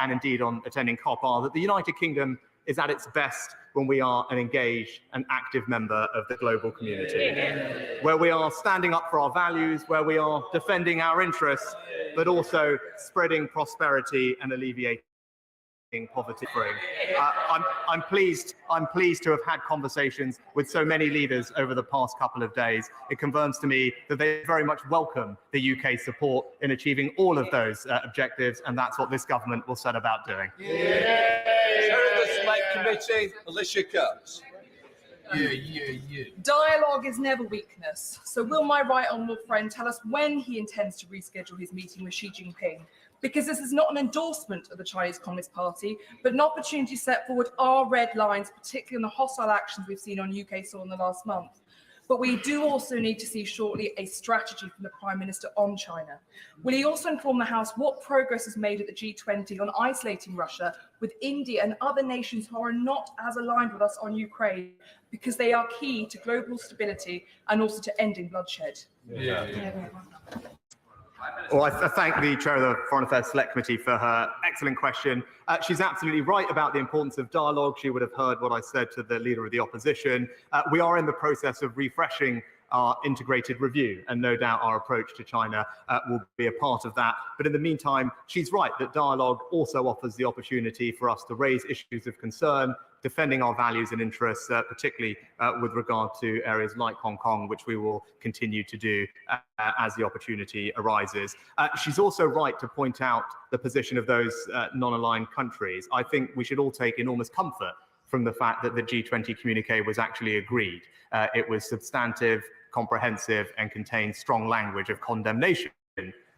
and indeed on attending COP are that the United Kingdom is at its best when we are an engaged and active member of the global community, where we are standing up for our values, where we are defending our interests, but also spreading prosperity and alleviating poverty. I'm pleased to have had conversations with so many leaders over the past couple of days. It confirms to me that they very much welcome the UK support in achieving all of those objectives, and that's what this government will set about doing. Chair of the Select Committee, Alicia Kearns. Dialogue is never weakness. So will my right honourable friend tell us when he intends to reschedule his meeting with Xi Jinping? Because this is not an endorsement of the Chinese Communist Party, but an opportunity to set forward our red lines, particularly on the hostile actions we've seen on UK soil in the last month. But we do also need to see shortly a strategy from the Prime Minister on China. Will he also inform the House what progress is made at the G20 on isolating Russia, with India and other nations who are not as aligned with us on Ukraine, because they are key to global stability and also to ending bloodshed? Well, I thank the Chair of the Foreign Affairs Select Committee for her excellent question. She's absolutely right about the importance of dialogue. She would have heard what I said to the Leader of the Opposition. We are in the process of refreshing our integrated review, and no doubt our approach to China will be a part of that. But in the meantime, she's right that dialogue also offers the opportunity for us to raise issues of concern, defending our values and interests, particularly with regard to areas like Hong Kong, which we will continue to do as the opportunity arises. She's also right to point out the position of those non-aligned countries. I think we should all take enormous comfort from the fact that the G20 communique was actually agreed. It was substantive, comprehensive, and contained strong language of condemnation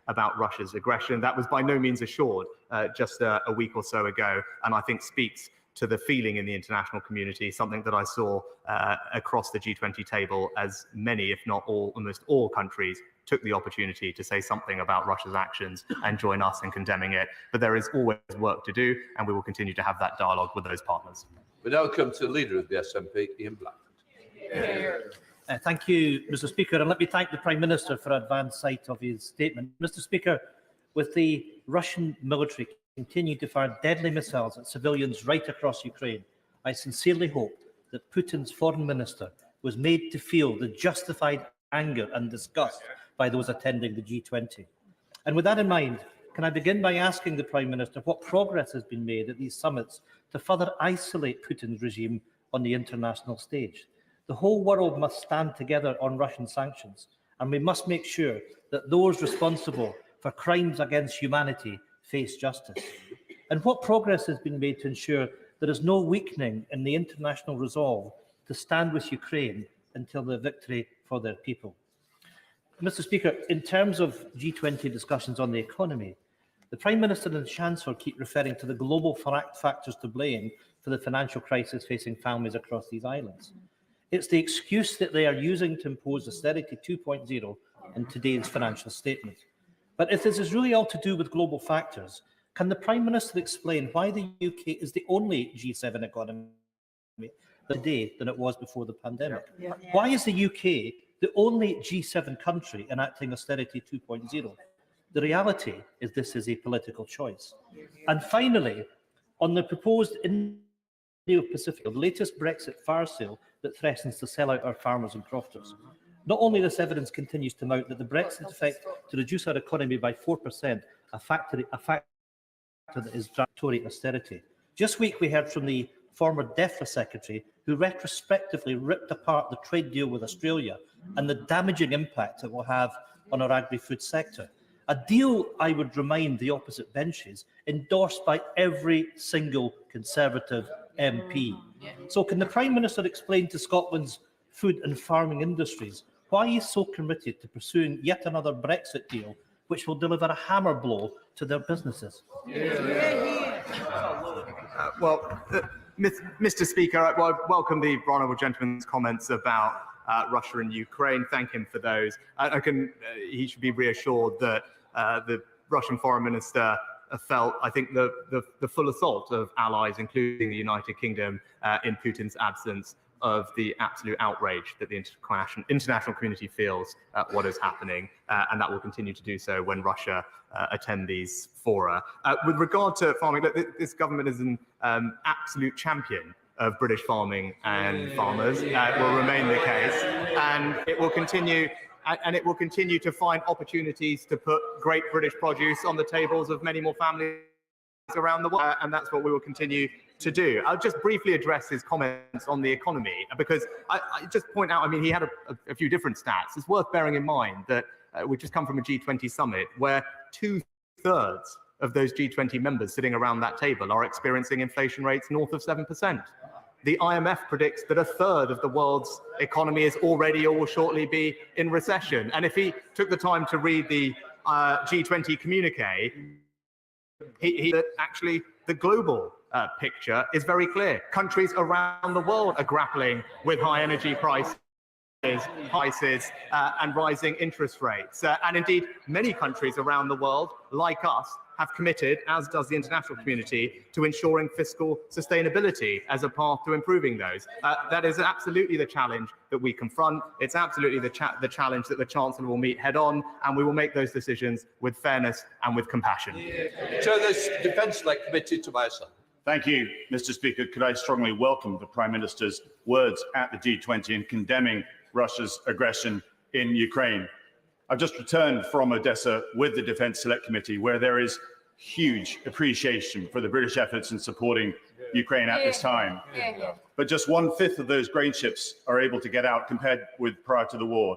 about Russia's aggression. That was by no means assured just a week or so ago, and I think speaks to the feeling in the international community, something that I saw across the G20 table, as many, if not all, almost all countries took the opportunity to say something about Russia's actions and join us in condemning it. But there is always work to do, and we will continue to have that dialogue with those partners. We now come to the Leader of the SNP, Ian Blackford. Thank you, Mr. Speaker, and let me thank the Prime Minister for advance sight of his statement. Mr. Speaker, with the Russian military continuing to fire deadly missiles at civilians right across Ukraine, I sincerely hope that Putin's foreign minister was made to feel the justified anger and disgust by those attending the G20. And with that in mind, can I begin by asking the Prime Minister what progress has been made at these summits to further isolate Putin's regime on the international stage? The whole world must stand together on Russian sanctions, and we must make sure that those responsible for crimes against humanity face justice. And what progress has been made to ensure there is no weakening in the international resolve to stand with Ukraine until the victory for their people. Mr. Speaker, in terms of G20 discussions on the economy, the Prime Minister and the Chancellor keep referring to the global factors to blame for the financial crisis facing families across these islands. It's the excuse that they are using to impose austerity 2.0 in today's financial statement. But if this is really all to do with global factors, can the Prime Minister explain why the UK is the only G7 economy today than it was before the pandemic? Why is the UK the only G7 country enacting austerity 2.0? The reality is this is a political choice. And finally, on the proposed Indo-Pacific, the latest Brexit fire sale that threatens to sell out our farmers and crofters. Not only this evidence continues to mount that the Brexit effect to reduce our economy by 4%, a factor that is Tory austerity. Just week we heard from the former DEFRA Secretary, who retrospectively ripped apart the trade deal with Australia and the damaging impact it will have on our agri-food sector. A deal, I would remind the opposite benches, endorsed by every single Conservative MP. So can the Prime Minister explain to Scotland's food and farming industries why he is so committed to pursuing yet another Brexit deal which will deliver a hammer blow to their businesses? Mr. Speaker, I welcome the honourable gentleman's comments about Russia and Ukraine. Thank him for those. He should be reassured that the Russian Foreign Minister felt, I think, the full assault of allies, including the United Kingdom, in Putin's absence, of the absolute outrage that the international community feels at what is happening, and that will continue to do so when Russia attend these fora. With regard to farming, this government is an absolute champion of British farming and farmers. It will remain the case, and it will continue. And it will continue to find opportunities to put great British produce on the tables of many more families around the world, and that's what we will continue to do. I'll just briefly address his comments on the economy, because I just point out, I mean, he had a few different stats. It's worth bearing in mind that we've just come from a G20 summit where 2/3 of those G20 members sitting around that table are experiencing inflation rates north of 7%. The IMF predicts that 1/3 of the world's economy is already or will shortly be in recession. And if he took the time to read the G20 communique, that actually the global picture is very clear. Countries around the world are grappling with high energy prices and rising interest rates. And indeed, many countries around the world, like us, have committed, as does the international community, to ensuring fiscal sustainability as a path to improving those. That is absolutely the challenge that we confront. It's absolutely the challenge that the Chancellor will meet head on, and we will make those decisions with fairness and with compassion. So this Defence Select Committee to my son. Thank you, Mr. Speaker. Could I strongly welcome the Prime Minister's words at the G20 in condemning Russia's aggression in Ukraine. I've just returned from Odessa with the Defence Select Committee, where there is huge appreciation for the British efforts in supporting Ukraine at this time. But just 1/5 of those grain ships are able to get out compared with prior to the war.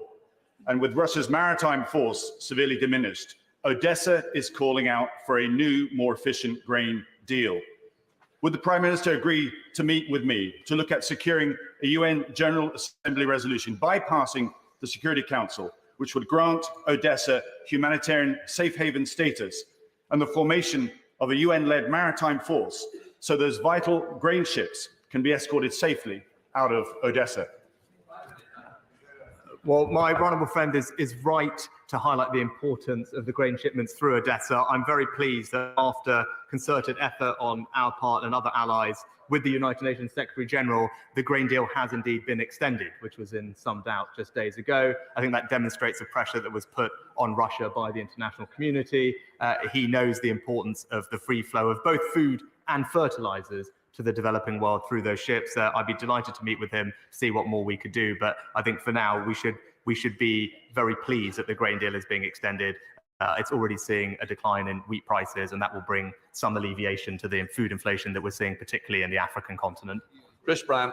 And with Russia's maritime force severely diminished, Odessa is calling out for a new, more efficient grain deal. Would the Prime Minister agree to meet with me to look at securing a UN General Assembly resolution bypassing the Security Council, which would grant Odessa humanitarian safe haven status and the formation of a UN-led maritime force so those vital grain ships can be escorted safely out of Odessa? Well, my honourable friend is right to highlight the importance of the grain shipments through Odessa. I'm very pleased that after concerted effort on our part and other allies with the United Nations Secretary General, the grain deal has indeed been extended, which was in some doubt just days ago. I think that demonstrates the pressure that was put on Russia by the international community. He knows the importance of the free flow of both food and fertilizers to the developing world through those ships. I'd be delighted to meet with him to see what more we could do. But I think for now, we should be very pleased that the grain deal is being extended. It's already seeing a decline in wheat prices, and that will bring some alleviation to the food inflation that we're seeing, particularly in the African continent. Chris Brown.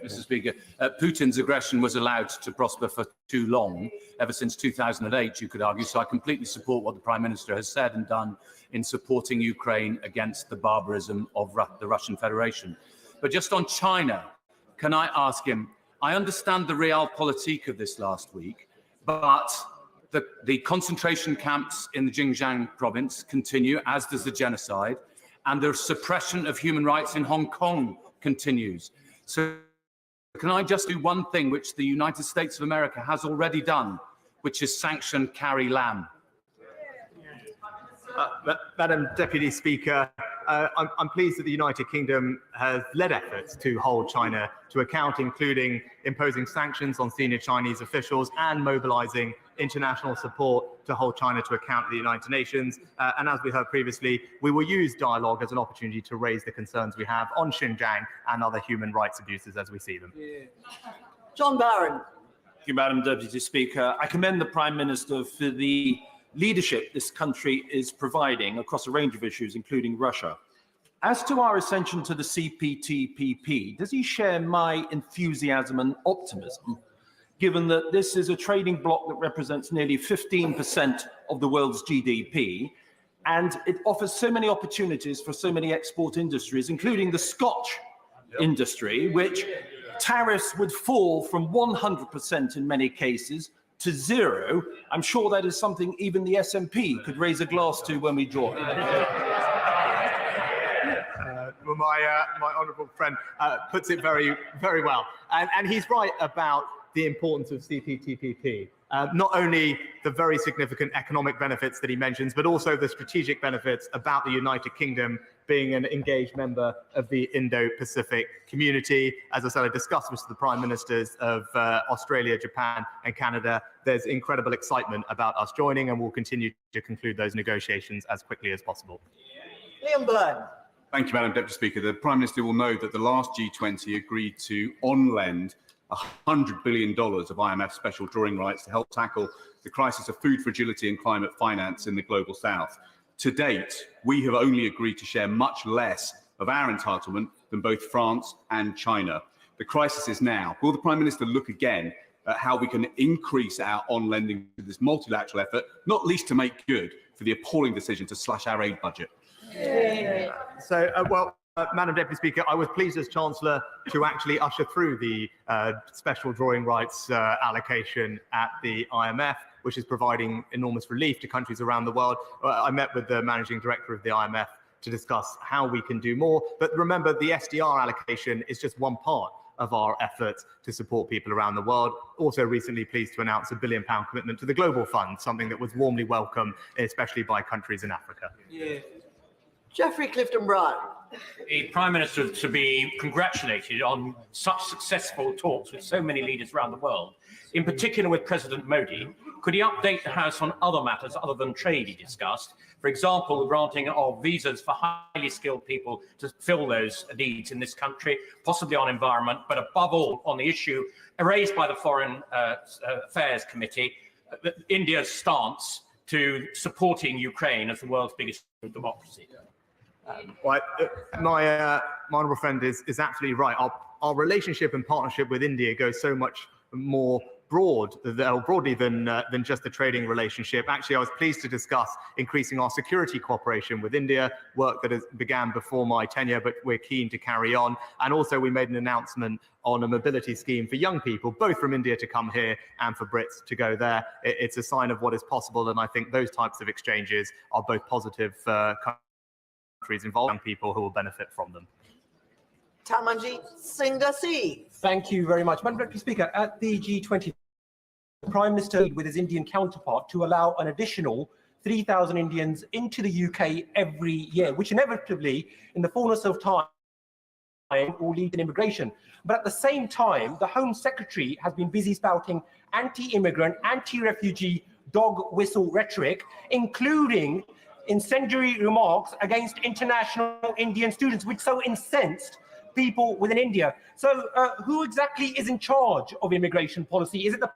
Mr. Speaker, Putin's aggression was allowed to prosper for too long, ever since 2008, you could argue. So I completely support what the Prime Minister has said and done in supporting Ukraine against the barbarism of the Russian Federation. But just on China, can I ask him, I understand the realpolitik of this last week, but the concentration camps in the Xinjiang province continue, as does the genocide, and the suppression of human rights in Hong Kong continues. So can I just do one thing which the United States of America has already done, which is sanction Carrie Lam? Madam Deputy Speaker, I'm pleased that the United Kingdom has led efforts to hold China to account, including imposing sanctions on senior Chinese officials and mobilizing international support to hold China to account at the United Nations. And as we heard previously, we will use dialogue as an opportunity to raise the concerns we have on Xinjiang and other human rights abuses as we see them. John Barron. Thank you, Madam Deputy Speaker. I commend the Prime Minister for the leadership this country is providing across a range of issues, including Russia. As to our ascension to the CPTPP, does he share my enthusiasm and optimism, given that this is a trading bloc that represents nearly 15% of the world's GDP, and it offers so many opportunities for so many export industries, including the Scotch industry, which tariffs would fall from 100% in many cases to 0. I'm sure that is something even the SNP could raise a glass to when we join. Well, my honourable friend puts it very, very well. And he's right about the importance of CPTPP. Not only the very significant economic benefits that he mentions, but also the strategic benefits about the United Kingdom being an engaged member of the Indo-Pacific community. As I said, I discussed with the Prime Ministers of Australia, Japan and Canada. There's incredible excitement about us joining, and we'll continue to conclude those negotiations as quickly as possible. Liam Byrne. Thank you, Madam Deputy Speaker. The Prime Minister will know that the last G20 agreed to on-lend $100 billion of IMF special drawing rights to help tackle the crisis of food fragility and climate finance in the global south. To date, we have only agreed to share much less of our entitlement than both France and China. The crisis is now. Will the Prime Minister look again at how we can increase our on-lending to this multilateral effort, not least to make good for the appalling decision to slash our aid budget? Madam Deputy Speaker, I was pleased as Chancellor to actually usher through the special drawing rights allocation at the IMF, which is providing enormous relief to countries around the world. I met with the Managing Director of the IMF to discuss how we can do more. But remember, the SDR allocation is just one part of our efforts to support people around the world. Also recently pleased to announce a £1 billion commitment to the Global Fund, something that was warmly welcomed, especially by countries in Africa. Geoffrey Clifton-Brown. The Prime Minister to be congratulated on such successful talks with so many leaders around the world, in particular with President Modi. Could he update the House on other matters other than trade he discussed? For example, the granting of visas for highly skilled people to fill those needs in this country, possibly on environment, but above all on the issue raised by the Foreign Affairs Committee, India's stance to supporting Ukraine as the world's biggest democracy. My honourable friend is absolutely right. Our relationship and partnership with India goes so much more broadly than just a trading relationship. Actually, I was pleased to discuss increasing our security cooperation with India, work that began before my tenure, but we're keen to carry on. And also we made an announcement on a mobility scheme for young people, both from India to come here and for Brits to go there. It's a sign of what is possible, and I think those types of exchanges are both positive for countries involved and people who will benefit from them. Tamanjeet Singh Dassi. Thank you very much. Madam Deputy Speaker, at the G20, the Prime Minister with his Indian counterpart to allow an additional 3,000 Indians into the UK every year, which inevitably, in the fullness of time, will lead to immigration. But at the same time, the Home Secretary has been busy spouting anti-immigrant, anti-refugee dog whistle rhetoric, including incendiary remarks against international Indian students, which so incensed people within India. So who exactly is in charge of immigration policy? Is it the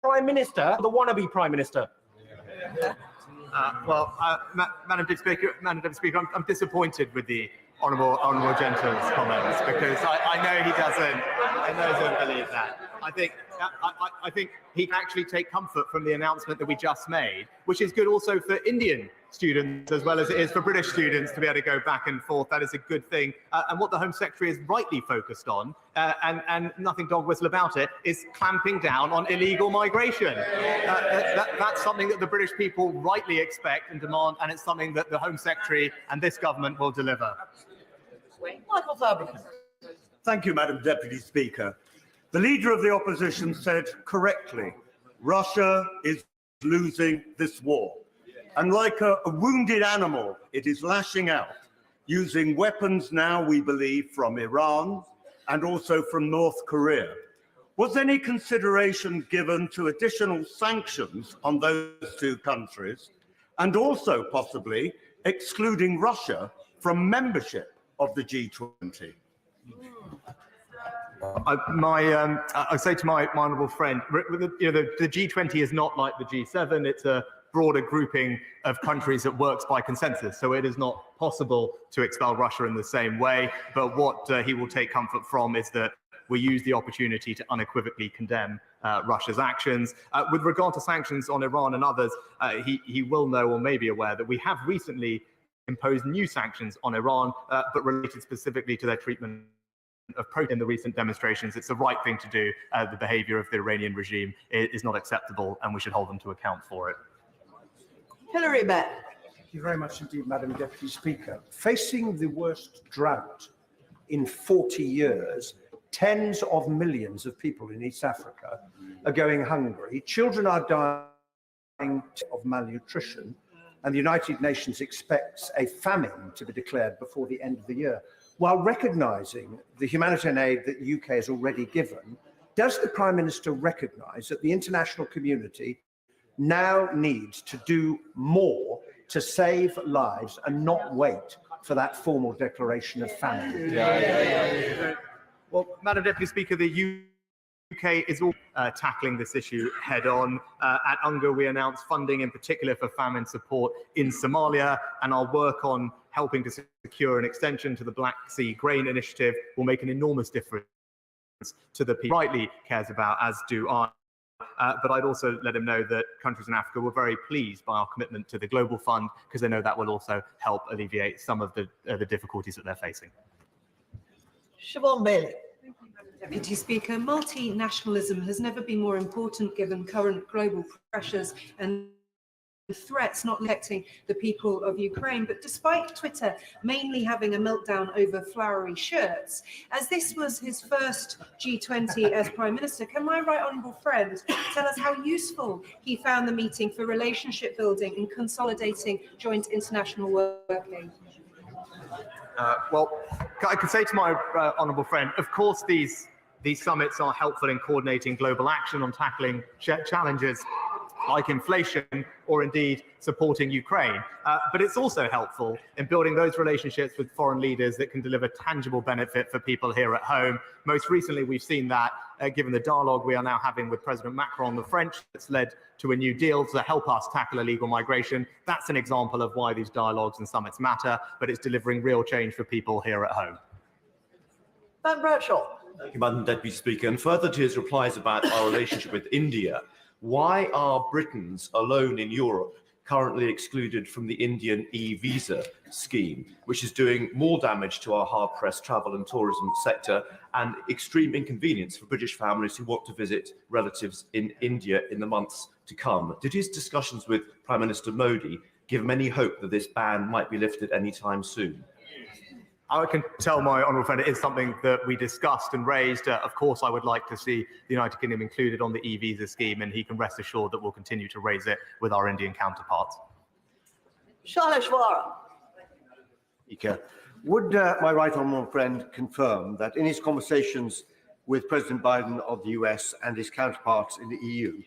Prime Minister or the wannabe Prime Minister? Madam Deputy Speaker, I'm disappointed with the honourable gentleman's comments because I know he doesn't believe that. I think he can actually take comfort from the announcement that we just made, which is good also for Indian students as well as it is for British students to be able to go back and forth. That is a good thing. And what the Home Secretary is rightly focused on, and nothing dog whistle about it, is clamping down on illegal migration. That's something that the British people rightly expect and demand, and it's something that the Home Secretary and this government will deliver. Michael Fabricant. Thank you, Madam Deputy Speaker. The Leader of the Opposition said correctly, Russia is losing this war. And like a wounded animal, it is lashing out, using weapons now, we believe, from Iran and also from North Korea. Was any consideration given to additional sanctions on those two countries and also possibly excluding Russia from membership of the G20? I say to my honourable friend, the G20 is not like the G7. It's a broader grouping of countries that works by consensus. So it is not possible to expel Russia in the same way. But what he will take comfort from is that we use the opportunity to unequivocally condemn Russia's actions. With regard to sanctions on Iran and others, he will know or may be aware that we have recently imposed new sanctions on Iran, but related specifically to their treatment of in the recent demonstrations. It's the right thing to do. The behaviour of the Iranian regime is not acceptable, and we should hold them to account for it. Hilary Beck. Thank you very much indeed, Madam Deputy Speaker. Facing the worst drought in 40 years, tens of millions of people in East Africa are going hungry. Children are dying of malnutrition, and the United Nations expects a famine to be declared before the end of the year. While recognising the humanitarian aid that the UK has already given, does the Prime Minister recognise that the international community now needs to do more to save lives and not wait for that formal declaration of famine? Well, Madam Deputy Speaker, the UK is all tackling this issue head on. At UNGA, we announced funding in particular for famine support in Somalia, and our work on helping to secure an extension to the Black Sea Grain Initiative will make an enormous difference to the people he rightly cares about, as do I. But I'd also let him know that countries in Africa were very pleased by our commitment to the Global Fund, because they know that will also help alleviate some of the difficulties that they're facing. Siobhan Bailey. Deputy Speaker, multinationalism has never been more important given current global pressures and threats not affecting the people of Ukraine. But despite Twitter mainly having a meltdown over flowery shirts, as this was his first G20 as Prime Minister, can my right honourable friend tell us how useful he found the meeting for relationship building and consolidating joint international working? Well, I can say to my honourable friend, of course these summits are helpful in coordinating global action on tackling challenges like inflation or indeed supporting Ukraine. But it's also helpful in building those relationships with foreign leaders that can deliver tangible benefit for people here at home. Most recently, we've seen that given the dialogue we are now having with President Macron, the French, that's led to a new deal to help us tackle illegal migration. That's an example of why these dialogues and summits matter, but it's delivering real change for people here at home. Ben Bradshaw. Thank you, Madam Deputy Speaker. And further to his replies about our relationship with India, why are Britons alone in Europe currently excluded from the Indian e-visa scheme, which is doing more damage to our hard-pressed travel and tourism sector and extreme inconvenience for British families who want to visit relatives in India in the months to come? Did his discussions with Prime Minister Modi give him any hope that this ban might be lifted anytime soon? I can tell my honourable friend it is something that we discussed and raised. Of course, I would like to see the United Kingdom included on the e-visa scheme, and he can rest assured that we'll continue to raise it with our Indian counterparts. Shailesh Vora. Speaker, would my right honourable friend confirm that in his conversations with President Biden of the US and his counterparts in the EU,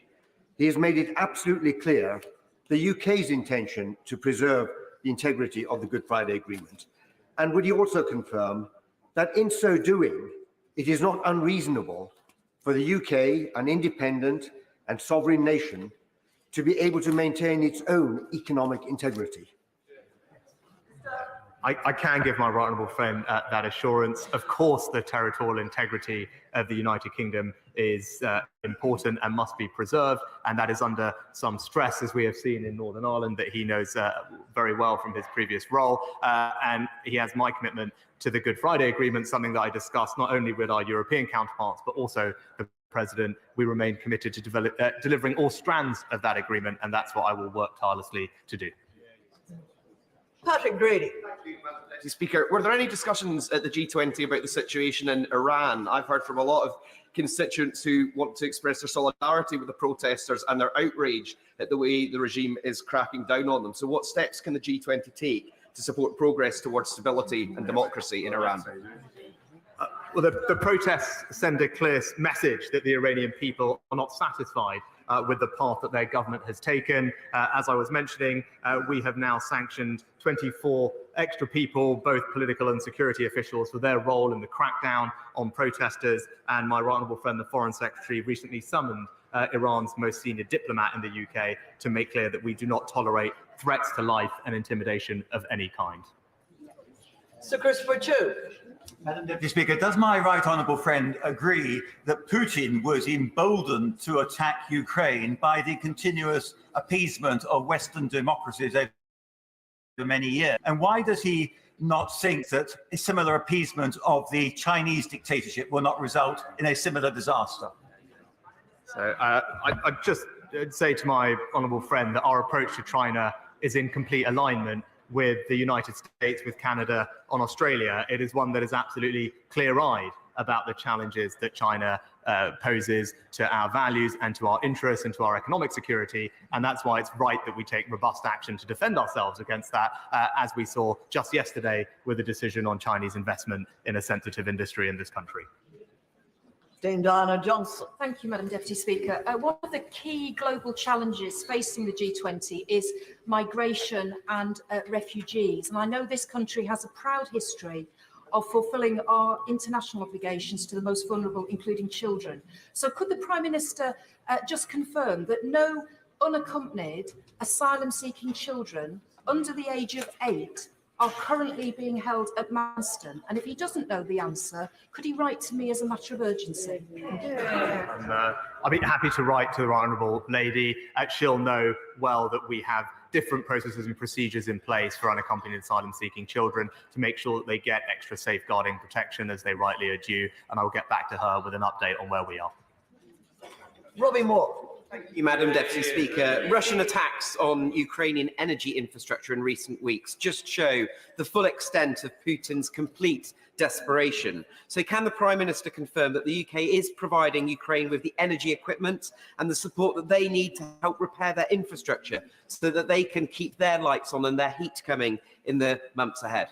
he has made it absolutely clear the UK's intention to preserve the integrity of the Good Friday Agreement? And would he also confirm that in so doing, it is not unreasonable for the UK, an independent and sovereign nation, to be able to maintain its own economic integrity? I can give my right honourable friend that assurance. Of course, the territorial integrity of the United Kingdom is important and must be preserved, and that is under some stress, as we have seen in Northern Ireland, that he knows very well from his previous role. And he has my commitment to the Good Friday Agreement, something that I discussed not only with our European counterparts, but also the President. We remain committed to delivering all strands of that agreement, and that's what I will work tirelessly to do. Patrick Grady. Mr. Speaker, were there any discussions at the G20 about the situation in Iran? I've heard from a lot of constituents who want to express their solidarity with the protesters and their outrage at the way the regime is cracking down on them. So what steps can the G20 take to support progress towards stability and democracy in Iran? Well, the protests send a clear message that the Iranian people are not satisfied with the path that their government has taken. As I was mentioning, we have now sanctioned 24 extra people, both political and security officials, for their role in the crackdown on protesters. And my right honourable friend, the Foreign Secretary, recently summoned Iran's most senior diplomat in the UK to make clear that we do not tolerate threats to life and intimidation of any kind. Sir Christopher Chu. Madam Deputy Speaker, does my right honourable friend agree that Putin was emboldened to attack Ukraine by the continuous appeasement of Western democracies over many years? And why does he not think that a similar appeasement of the Chinese dictatorship will not result in a similar disaster? So I'd just say to my honourable friend that our approach to China is in complete alignment with the United States, with Canada, on Australia. It is one that is absolutely clear-eyed about the challenges that China poses to our values and to our interests and to our economic security. And that's why it's right that we take robust action to defend ourselves against that, as we saw just yesterday with the decision on Chinese investment in a sensitive industry in this country. Dame Diana Johnson. Thank you, Madam Deputy Speaker. One of the key global challenges facing the G20 is migration and refugees. And I know this country has a proud history of fulfilling our international obligations to the most vulnerable, including children. So could the Prime Minister just confirm that no unaccompanied asylum-seeking children under the age of 8 are currently being held at Manston? And if he doesn't know the answer, could he write to me as a matter of urgency? I'll be happy to write to the honourable lady. She'll know well that we have different processes and procedures in place for unaccompanied asylum-seeking children to make sure that they get extra safeguarding protection as they rightly are due. And I'll get back to her with an update on where we are. Robbie Moore. Thank you, Madam Deputy Speaker. Russian attacks on Ukrainian energy infrastructure in recent weeks just show the full extent of Putin's complete desperation. So can the Prime Minister confirm that the UK is providing Ukraine with the energy equipment and the support that they need to help repair their infrastructure so that they can keep their lights on and their heat coming in the months ahead?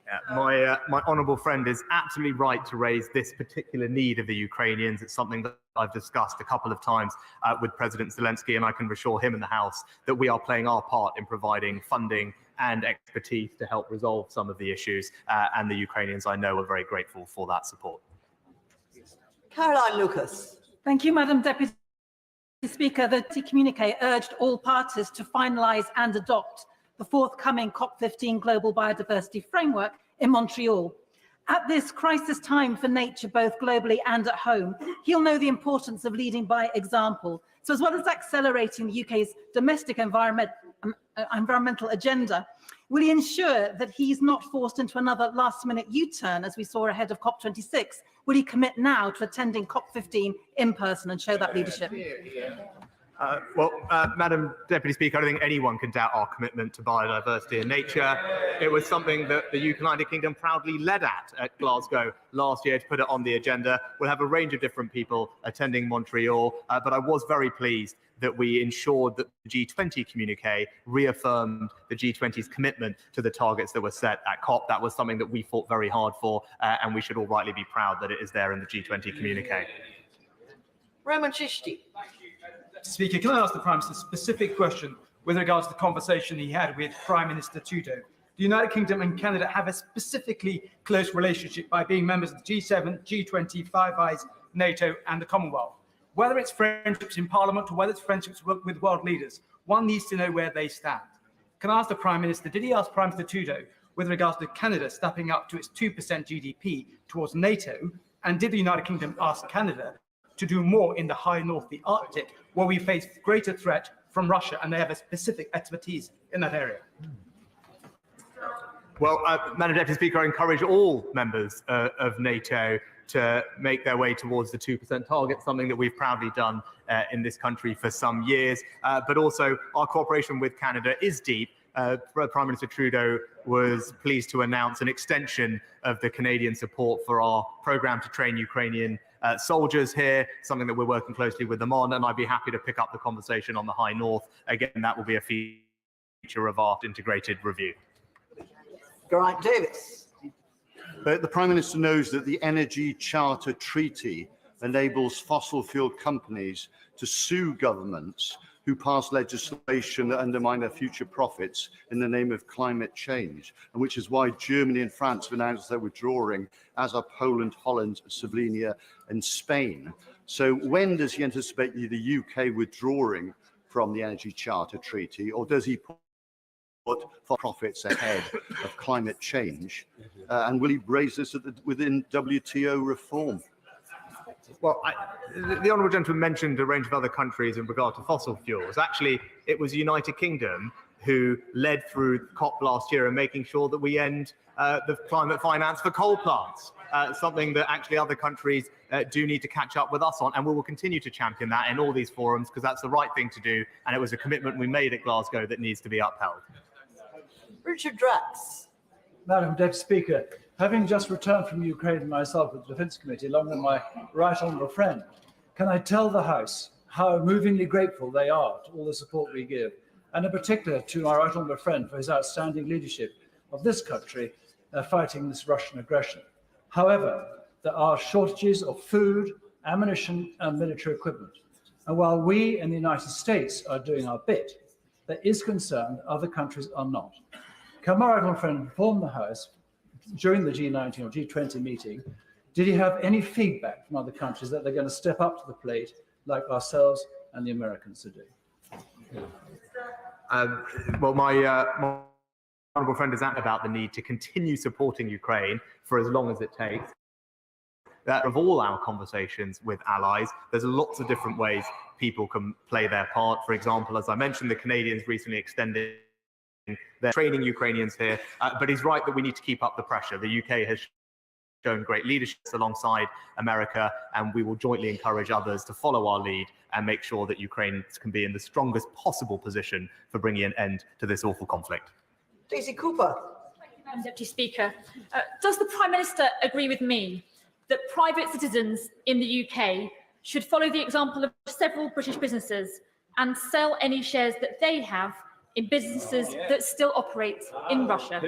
Yeah, my honourable friend is absolutely right to raise this particular need of the Ukrainians. It's something that I've discussed a couple of times with President Zelensky, and I can assure him in the House that we are playing our part in providing funding and expertise to help resolve some of the issues, and the Ukrainians, I know, are very grateful for that support. Caroline Lucas. Thank you, Madam Deputy Speaker. The communiqué urged all parties to finalise and adopt the forthcoming COP15 Global Biodiversity Framework in Montreal. At this crisis time for nature, both globally and at home, he'll know the importance of leading by example. So as well as accelerating the UK's domestic environmental agenda, will he ensure that he's not forced into another last-minute U-turn as we saw ahead of COP26? Will he commit now to attending COP15 in person and show that leadership? Madam Deputy Speaker, I don't think anyone can doubt our commitment to biodiversity and nature. It was something that the United Kingdom proudly led at Glasgow last year to put it on the agenda. We'll have a range of different people attending Montreal, but I was very pleased that we ensured that the G20 communiqué reaffirmed the G20's commitment to the targets that were set at COP. That was something that we fought very hard for, and we should all rightly be proud that it is there in the G20 communiqué. Roman Chishti. Speaker, can I ask the Prime Minister a specific question with regards to the conversation he had with Prime Minister Trudeau? The United Kingdom and Canada have a specifically close relationship by being members of the G7, G20, Five Eyes, NATO and the Commonwealth. Whether it's friendships in Parliament or whether it's friendships with world leaders, one needs to know where they stand. Can I ask the Prime Minister, did he ask Prime Minister Trudeau with regards to Canada stepping up to its 2% GDP towards NATO? And did the United Kingdom ask Canada to do more in the high north, the Arctic, where we face greater threat from Russia and they have a specific expertise in that area? Well, Madam Deputy Speaker, I encourage all members of NATO to make their way towards the 2% target, something that we've proudly done in this country for some years. But also, our cooperation with Canada is deep. Prime Minister Trudeau was pleased to announce an extension of the Canadian support for our programme to train Ukrainian soldiers here, something that we're working closely with them on, and I'd be happy to pick up the conversation on the High North. Again, that will be a feature of our integrated review. Geraint Davis. The Prime Minister knows that the Energy Charter Treaty enables fossil fuel companies to sue governments who pass legislation that undermine their future profits in the name of climate change, and which is why Germany and France have announced they're withdrawing, as are Poland, Holland, Slovenia and Spain. So when does he anticipate the UK withdrawing from the Energy Charter Treaty, or does he put for profits ahead of climate change? And will he raise this within WTO reform? Well, the Honourable Gentleman mentioned a range of other countries in regard to fossil fuels. Actually, it was the United Kingdom who led through COP last year in making sure that we end the climate finance for coal plants, something that actually other countries do need to catch up with us on, and we will continue to champion that in all these forums because that's the right thing to do, and it was a commitment we made at Glasgow that needs to be upheld. Richard Drax. Madam Deputy Speaker, having just returned from Ukraine myself with the Defence Committee, along with my right honourable friend, can I tell the House how movingly grateful they are to all the support we give, and in particular to my right honourable friend for his outstanding leadership of this country fighting this Russian aggression. However, there are shortages of food, ammunition and military equipment. And while we in the United States are doing our bit, there is concern other countries are not. Can my right honourable friend inform the House during the G19 or G20 meeting, did he have any feedback from other countries that they're going to step up to the plate like ourselves and the Americans to do? Well, my honourable friend is about the need to continue supporting Ukraine for as long as it takes. That of all our conversations with allies, there's lots of different ways people can play their part. For example, as I mentioned, the Canadians recently extended their training Ukrainians here, but he's right that we need to keep up the pressure. The UK has shown great leadership alongside America, and we will jointly encourage others to follow our lead and make sure that Ukraine can be in the strongest possible position for bringing an end to this awful conflict. Daisy Cooper. Thank you, Madam Deputy Speaker. Does the Prime Minister agree with me that private citizens in the UK should follow the example of several British businesses and sell any shares that they have in businesses that still operate in Russia?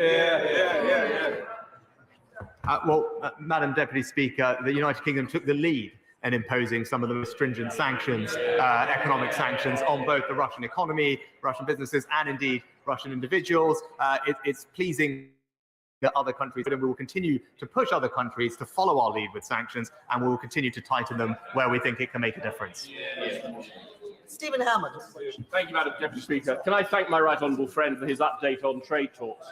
Madam Deputy Speaker, the United Kingdom took the lead in imposing some of the most stringent sanctions, economic sanctions on both the Russian economy, Russian businesses, and indeed Russian individuals. It's pleasing that other countries, and we will continue to push other countries to follow our lead with sanctions, and we will continue to tighten them where we think it can make a difference. Stephen Hammond. Thank you, Madam Deputy Speaker. Can I thank my right honourable friend for his update on trade talks?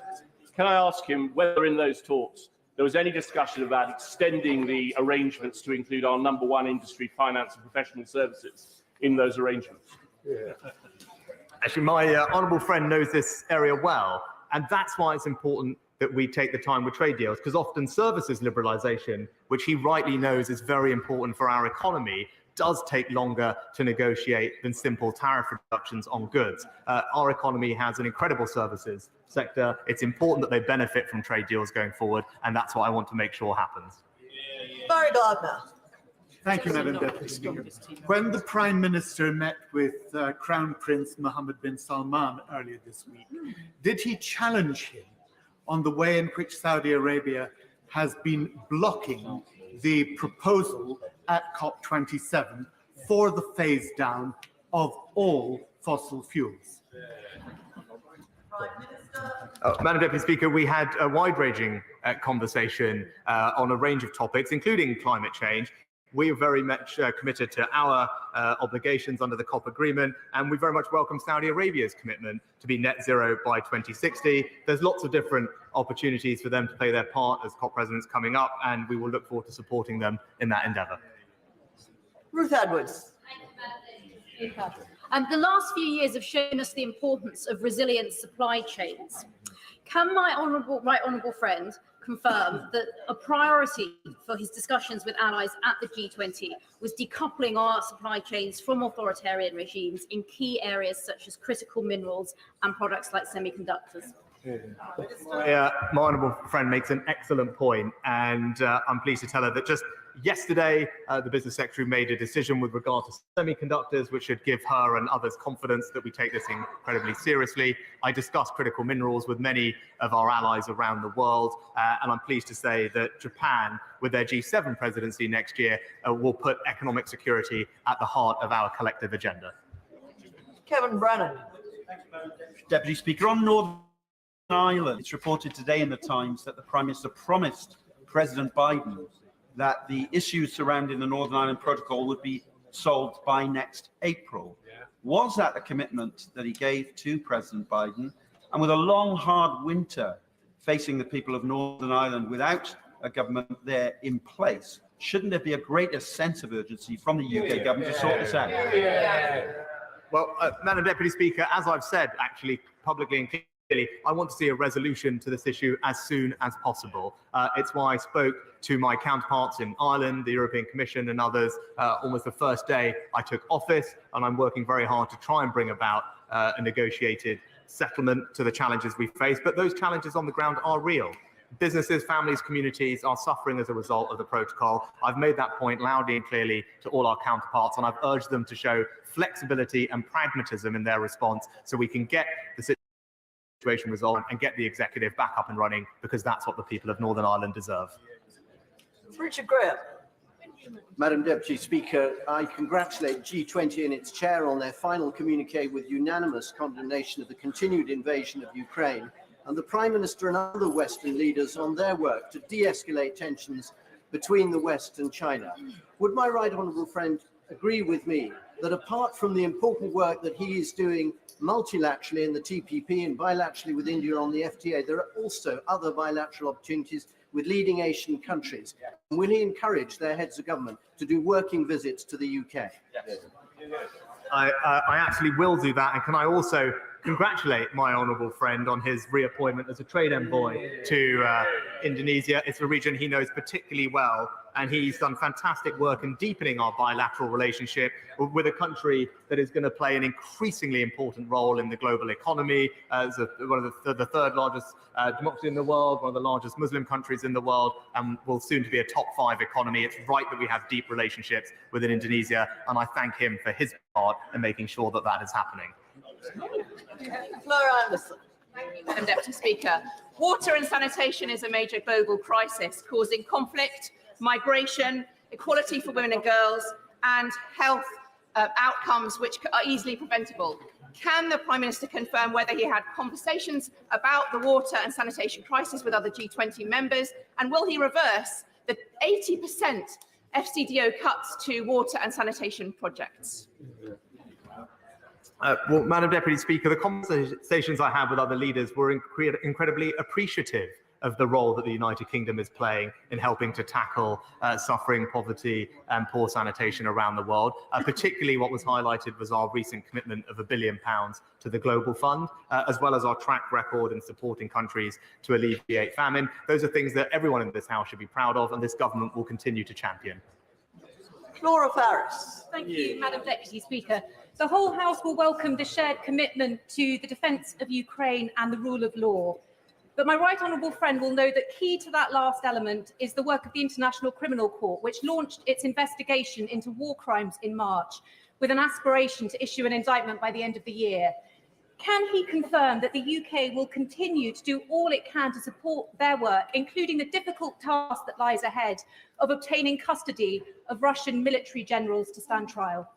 Can I ask him whether in those talks there was any discussion about extending the arrangements to include our #1 industry, finance and professional services in those arrangements? Actually, my honourable friend knows this area well, and that's why it's important that we take the time with trade deals, because often services liberalisation, which he rightly knows is very important for our economy, does take longer to negotiate than simple tariff reductions on goods. Our economy has an incredible services sector. It's important that they benefit from trade deals going forward, and that's what I want to make sure happens. Barry Gardner. Thank you, Madam Deputy Speaker. When the Prime Minister met with Crown Prince Mohammed bin Salman earlier this week, did he challenge him on the way in which Saudi Arabia has been blocking the proposal at COP27 for the phase down of all fossil fuels? Madam Deputy Speaker, we had a wide-ranging conversation on a range of topics, including climate change. We are very much committed to our obligations under the COP agreement, and we very much welcome Saudi Arabia's commitment to be net zero by 2060. There's lots of different opportunities for them to play their part as COP presidents coming up, and we will look forward to supporting them in that endeavour. Ruth Edwards. The last few years have shown us the importance of resilient supply chains. Can my right honourable friend confirm that a priority for his discussions with allies at the G20 was decoupling our supply chains from authoritarian regimes in key areas such as critical minerals and products like semiconductors? Yeah, my honourable friend makes an excellent point, and I'm pleased to tell her that just yesterday, the business secretary made a decision with regard to semiconductors, which should give her and others confidence that we take this incredibly seriously. I discussed critical minerals with many of our allies around the world, and I'm pleased to say that Japan, with their G7 presidency next year, will put economic security at the heart of our collective agenda. Kevin Brennan. Deputy Speaker, on Northern Ireland, it's reported today in the Times that the Prime Minister promised President Biden that the issues surrounding the Northern Ireland Protocol would be solved by next April. Was that the commitment that he gave to President Biden? And with a long, hard winter facing the people of Northern Ireland without a government there in place, shouldn't there be a greater sense of urgency from the UK government to sort this out? Well, Madam Deputy Speaker, as I've said, actually, publicly and clearly, I want to see a resolution to this issue as soon as possible. It's why I spoke to my counterparts in Ireland, the European Commission and others almost the first day I took office, and I'm working very hard to try and bring about a negotiated settlement to the challenges we face. But those challenges on the ground are real. Businesses, families, communities are suffering as a result of the protocol. I've made that point loudly and clearly to all our counterparts, and I've urged them to show flexibility and pragmatism in their response so we can get the situation resolved and get the executive back up and running, because that's what the people of Northern Ireland deserve. Richard Graham. Madam Deputy Speaker, I congratulate G20 and its chair on their final communique with unanimous condemnation of the continued invasion of Ukraine, and the Prime Minister and other Western leaders on their work to de-escalate tensions between the West and China. Would my right honourable friend agree with me that apart from the important work that he is doing multilaterally in the TPP and bilaterally with India on the FTA, there are also other bilateral opportunities with leading Asian countries? And will he encourage their heads of government to do working visits to the UK? Yes. I actually will do that. And can I also congratulate my honourable friend on his reappointment as a trade envoy to Indonesia. It's a region he knows particularly well, and he's done fantastic work in deepening our bilateral relationship with a country that is going to play an increasingly important role in the global economy as one of the third largest democracy in the world, one of the largest Muslim countries in the world, and will soon to be a top 5 economy. It's right that we have deep relationships with Indonesia, and I thank him for his part in making sure that that is happening. Flora Anderson. Thank you, Madam Deputy Speaker. Water and sanitation is a major global crisis causing conflict, migration, equality for women and girls, and health outcomes which are easily preventable. Can the Prime Minister confirm whether he had conversations about the water and sanitation crisis with other G20 members, and will he reverse the 80% FCDO cuts to water and sanitation projects? Well, Madam Deputy Speaker, the conversations I had with other leaders were incredibly appreciative of the role that the United Kingdom is playing in helping to tackle suffering, poverty and poor sanitation around the world. Particularly what was highlighted was our recent commitment of £1 billion to the Global Fund, as well as our track record in supporting countries to alleviate famine. Those are things that everyone in this House should be proud of, and this government will continue to champion. Laura Farris. Thank you, Madam Deputy Speaker. The whole House will welcome the shared commitment to the defence of Ukraine and the rule of law. But my right honourable friend will know that key to that last element is the work of the International Criminal Court, which launched its investigation into war crimes in March, with an aspiration to issue an indictment by the end of the year. Can he confirm that the UK will continue to do all it can to support their work, including the difficult task that lies ahead of obtaining custody of Russian military generals to stand trial?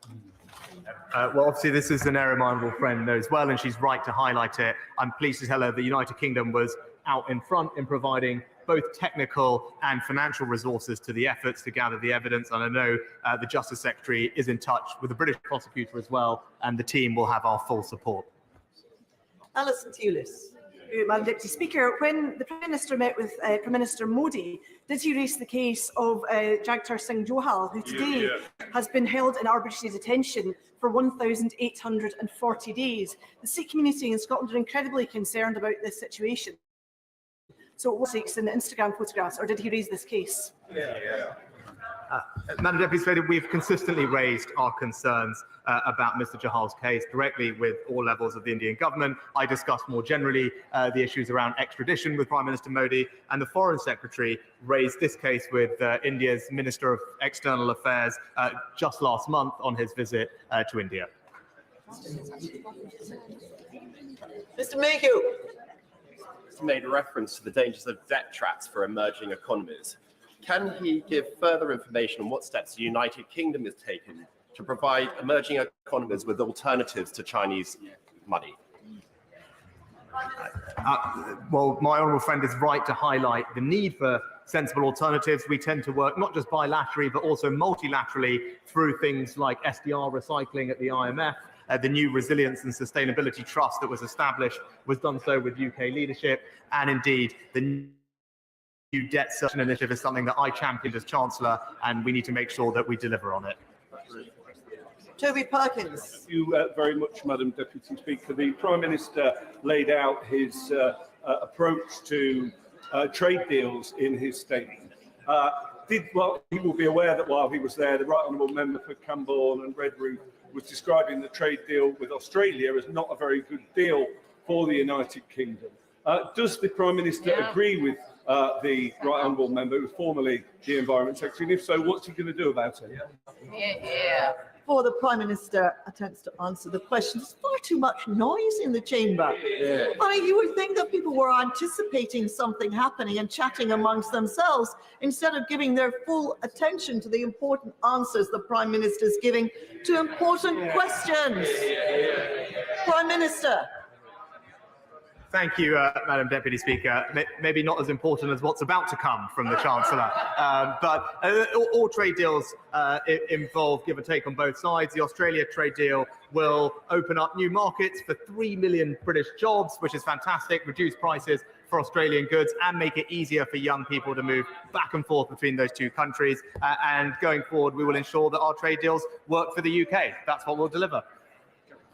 Well, obviously, this is an area my honourable friend knows well, and she's right to highlight it. I'm pleased to tell her the United Kingdom was out in front in providing both technical and financial resources to the efforts to gather the evidence. And I know the Justice Secretary is in touch with the British prosecutor as well, and the team will have our full support. Alison Tulis. Madam Deputy Speaker, when the Prime Minister met with Prime Minister Modi, did he raise the case of Jagtar Singh Johal, who today has been held in arbitrary detention for 1,840 days? The Sikh community in Scotland are incredibly concerned about this situation. So what takes in the Instagram photographs, or did he raise this case? Madam Deputy Speaker, we've consistently raised our concerns about Mr. Jahal's case directly with all levels of the Indian government. I discussed more generally the issues around extradition with Prime Minister Modi, and the Foreign Secretary raised this case with India's Minister of External Affairs just last month on his visit to India. Mr. Mayhew. He's made reference to the dangers of debt traps for emerging economies. Can he give further information on what steps the United Kingdom has taken to provide emerging economies with alternatives to Chinese money? Well, my honourable friend is right to highlight the need for sensible alternatives. We tend to work not just bilaterally, but also multilaterally through things like SDR recycling at the IMF. The new Resilience and Sustainability Trust that was established was done so with UK leadership, and indeed the new debt ceiling initiative is something that I championed as Chancellor, and we need to make sure that we deliver on it. Toby Perkins. Thank you very much, Madam Deputy Speaker. The Prime Minister laid out his approach to trade deals in his statement. Well, he will be aware that while he was there, the Right Honourable Member for Camborne and Redruth was describing the trade deal with Australia as not a very good deal for the United Kingdom. Does the Prime Minister agree with the Right Honourable Member, who was formerly the Environment Secretary? And if so, what's he going to do about it? Before the Prime Minister attempts to answer the question, there's far too much noise in the chamber. I mean, you would think that people were anticipating something happening and chatting amongst themselves instead of giving their full attention to the important answers the Prime Minister is giving to important questions. Prime Minister. Thank you, Madam Deputy Speaker. Maybe not as important as what's about to come from the Chancellor, but all trade deals involve give and take on both sides. The Australia trade deal will open up new markets for 3 million British jobs, which is fantastic, reduce prices for Australian goods and make it easier for young people to move back and forth between those two countries. And going forward, we will ensure that our trade deals work for the UK. That's what we'll deliver.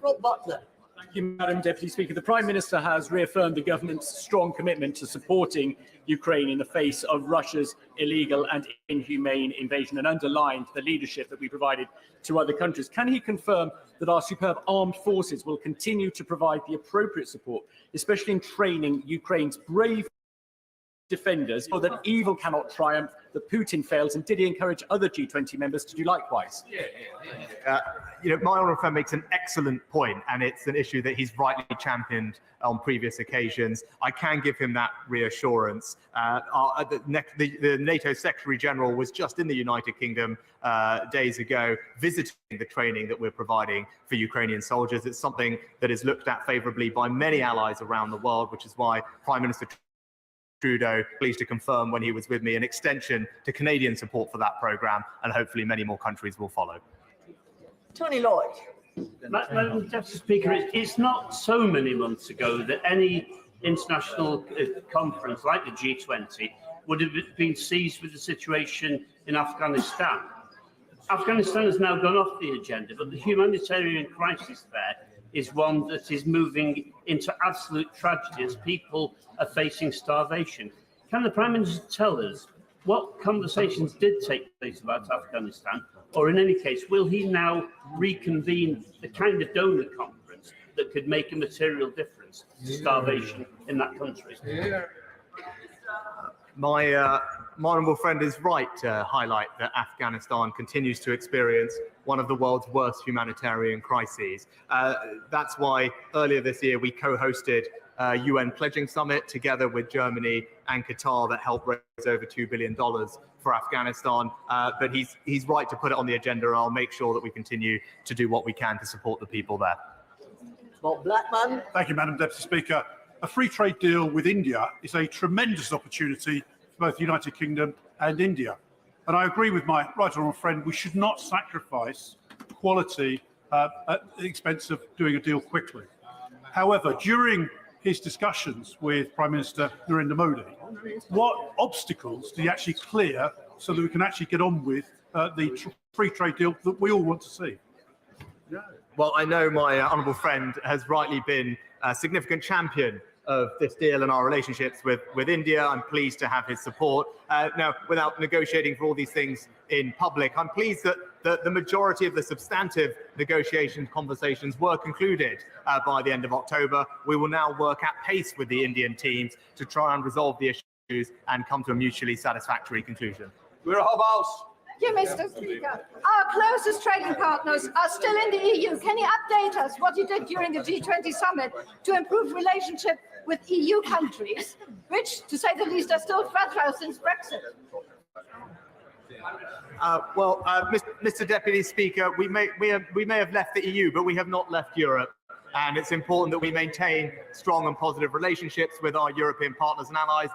Rob Butler. Thank you, Madam Deputy Speaker. The Prime Minister has reaffirmed the government's strong commitment to supporting Ukraine in the face of Russia's illegal and inhumane invasion, and underlined the leadership that we provided to other countries. Can he confirm that our superb armed forces will continue to provide the appropriate support, especially in training Ukraine's brave defenders, so that evil cannot triumph, that Putin fails, and did he encourage other G20 members to do likewise? My honourable friend makes an excellent point, and it's an issue that he's rightly championed on previous occasions. I can give him that reassurance. The NATO Secretary General was just in the United Kingdom days ago, visiting the training that we're providing for Ukrainian soldiers. It's something that is looked at favourably by many allies around the world, which is why Prime Minister Trudeau pleased to confirm when he was with me an extension to Canadian support for that programme, and hopefully many more countries will follow. Tony Lloyd. Madam Deputy Speaker, it's not so many months ago that any international conference like the G20 would have been seized with the situation in Afghanistan. Afghanistan has now gone off the agenda, but the humanitarian crisis there is one that is moving into absolute tragedy as people are facing starvation. Can the Prime Minister tell us what conversations did take place about Afghanistan, or in any case, will he now reconvene the kind of donor conference that could make a material difference to starvation in that country? My honourable friend is right to highlight that Afghanistan continues to experience one of the world's worst humanitarian crises. That's why earlier this year we co-hosted a UN pledging summit together with Germany and Qatar that helped raise over $2 billion for Afghanistan. But he's right to put it on the agenda. I'll make sure that we continue to do what we can to support the people there. Bob Blackman. Thank you, Madam Deputy Speaker. A free trade deal with India is a tremendous opportunity for both the United Kingdom and India. And I agree with my right honourable friend, we should not sacrifice quality at the expense of doing a deal quickly. However, during his discussions with Prime Minister Narendra Modi, what obstacles do you actually clear so that we can actually get on with the free trade deal that we all want to see? Well, I know my honourable friend has rightly been a significant champion of this deal and our relationships with India. I'm pleased to have his support. Now, without negotiating for all these things in public, I'm pleased that the majority of the substantive negotiation conversations were concluded by the end of October. We will now work at pace with the Indian teams to try and resolve the issues and come to a mutually satisfactory conclusion. We're a house. Thank you, Mr. Speaker. Our closest trading partners are still in the EU. Can you update us what you did during the G20 Summit to improve relationship with EU countries, which, to say the least, are still fragile since Brexit? Mr. Deputy Speaker, we may have left the EU, but we have not left Europe. And it's important that we maintain strong and positive relationships with our European partners and allies.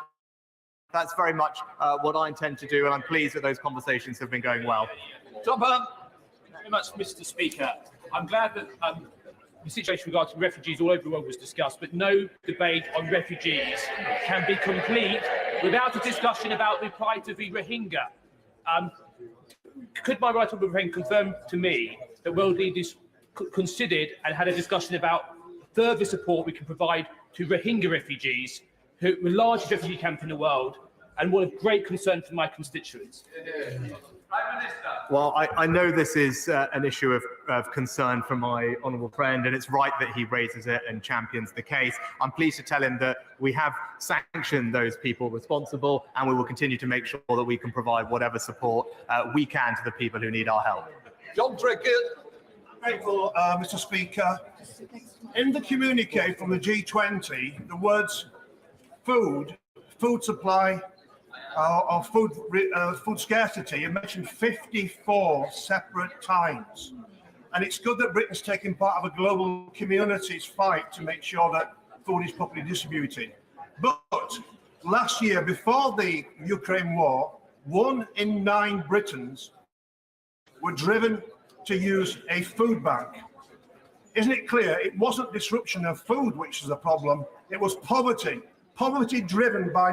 That's very much what I intend to do, and I'm pleased that those conversations have been going well. Thank you very much, Mr. Speaker. I'm glad that the situation regarding refugees all over the world was discussed, but no debate on refugees can be complete without a discussion about the plight of the Rohingya. Could my right honourable friend confirm to me that world leaders considered and had a discussion about further support we can provide to Rohingya refugees, who are the largest refugee camp in the world and one of great concern for my constituents? Well, I know this is an issue of concern for my honourable friend, and it's right that he raises it and champions the case. I'm pleased to tell him that we have sanctioned those people responsible, and we will continue to make sure that we can provide whatever support we can to the people who need our help. John Trickett. Grateful, Mr. Speaker. In the communique from the G20, the words food supply, or food scarcity are mentioned 54 separate times. And it's good that Britain's taking part of a global community's fight to make sure that food is properly distributed. But last year, before the Ukraine war, 1 in 9 Britons were driven to use a food bank. Isn't it clear it wasn't disruption of food which is the problem, it was poverty. Poverty driven by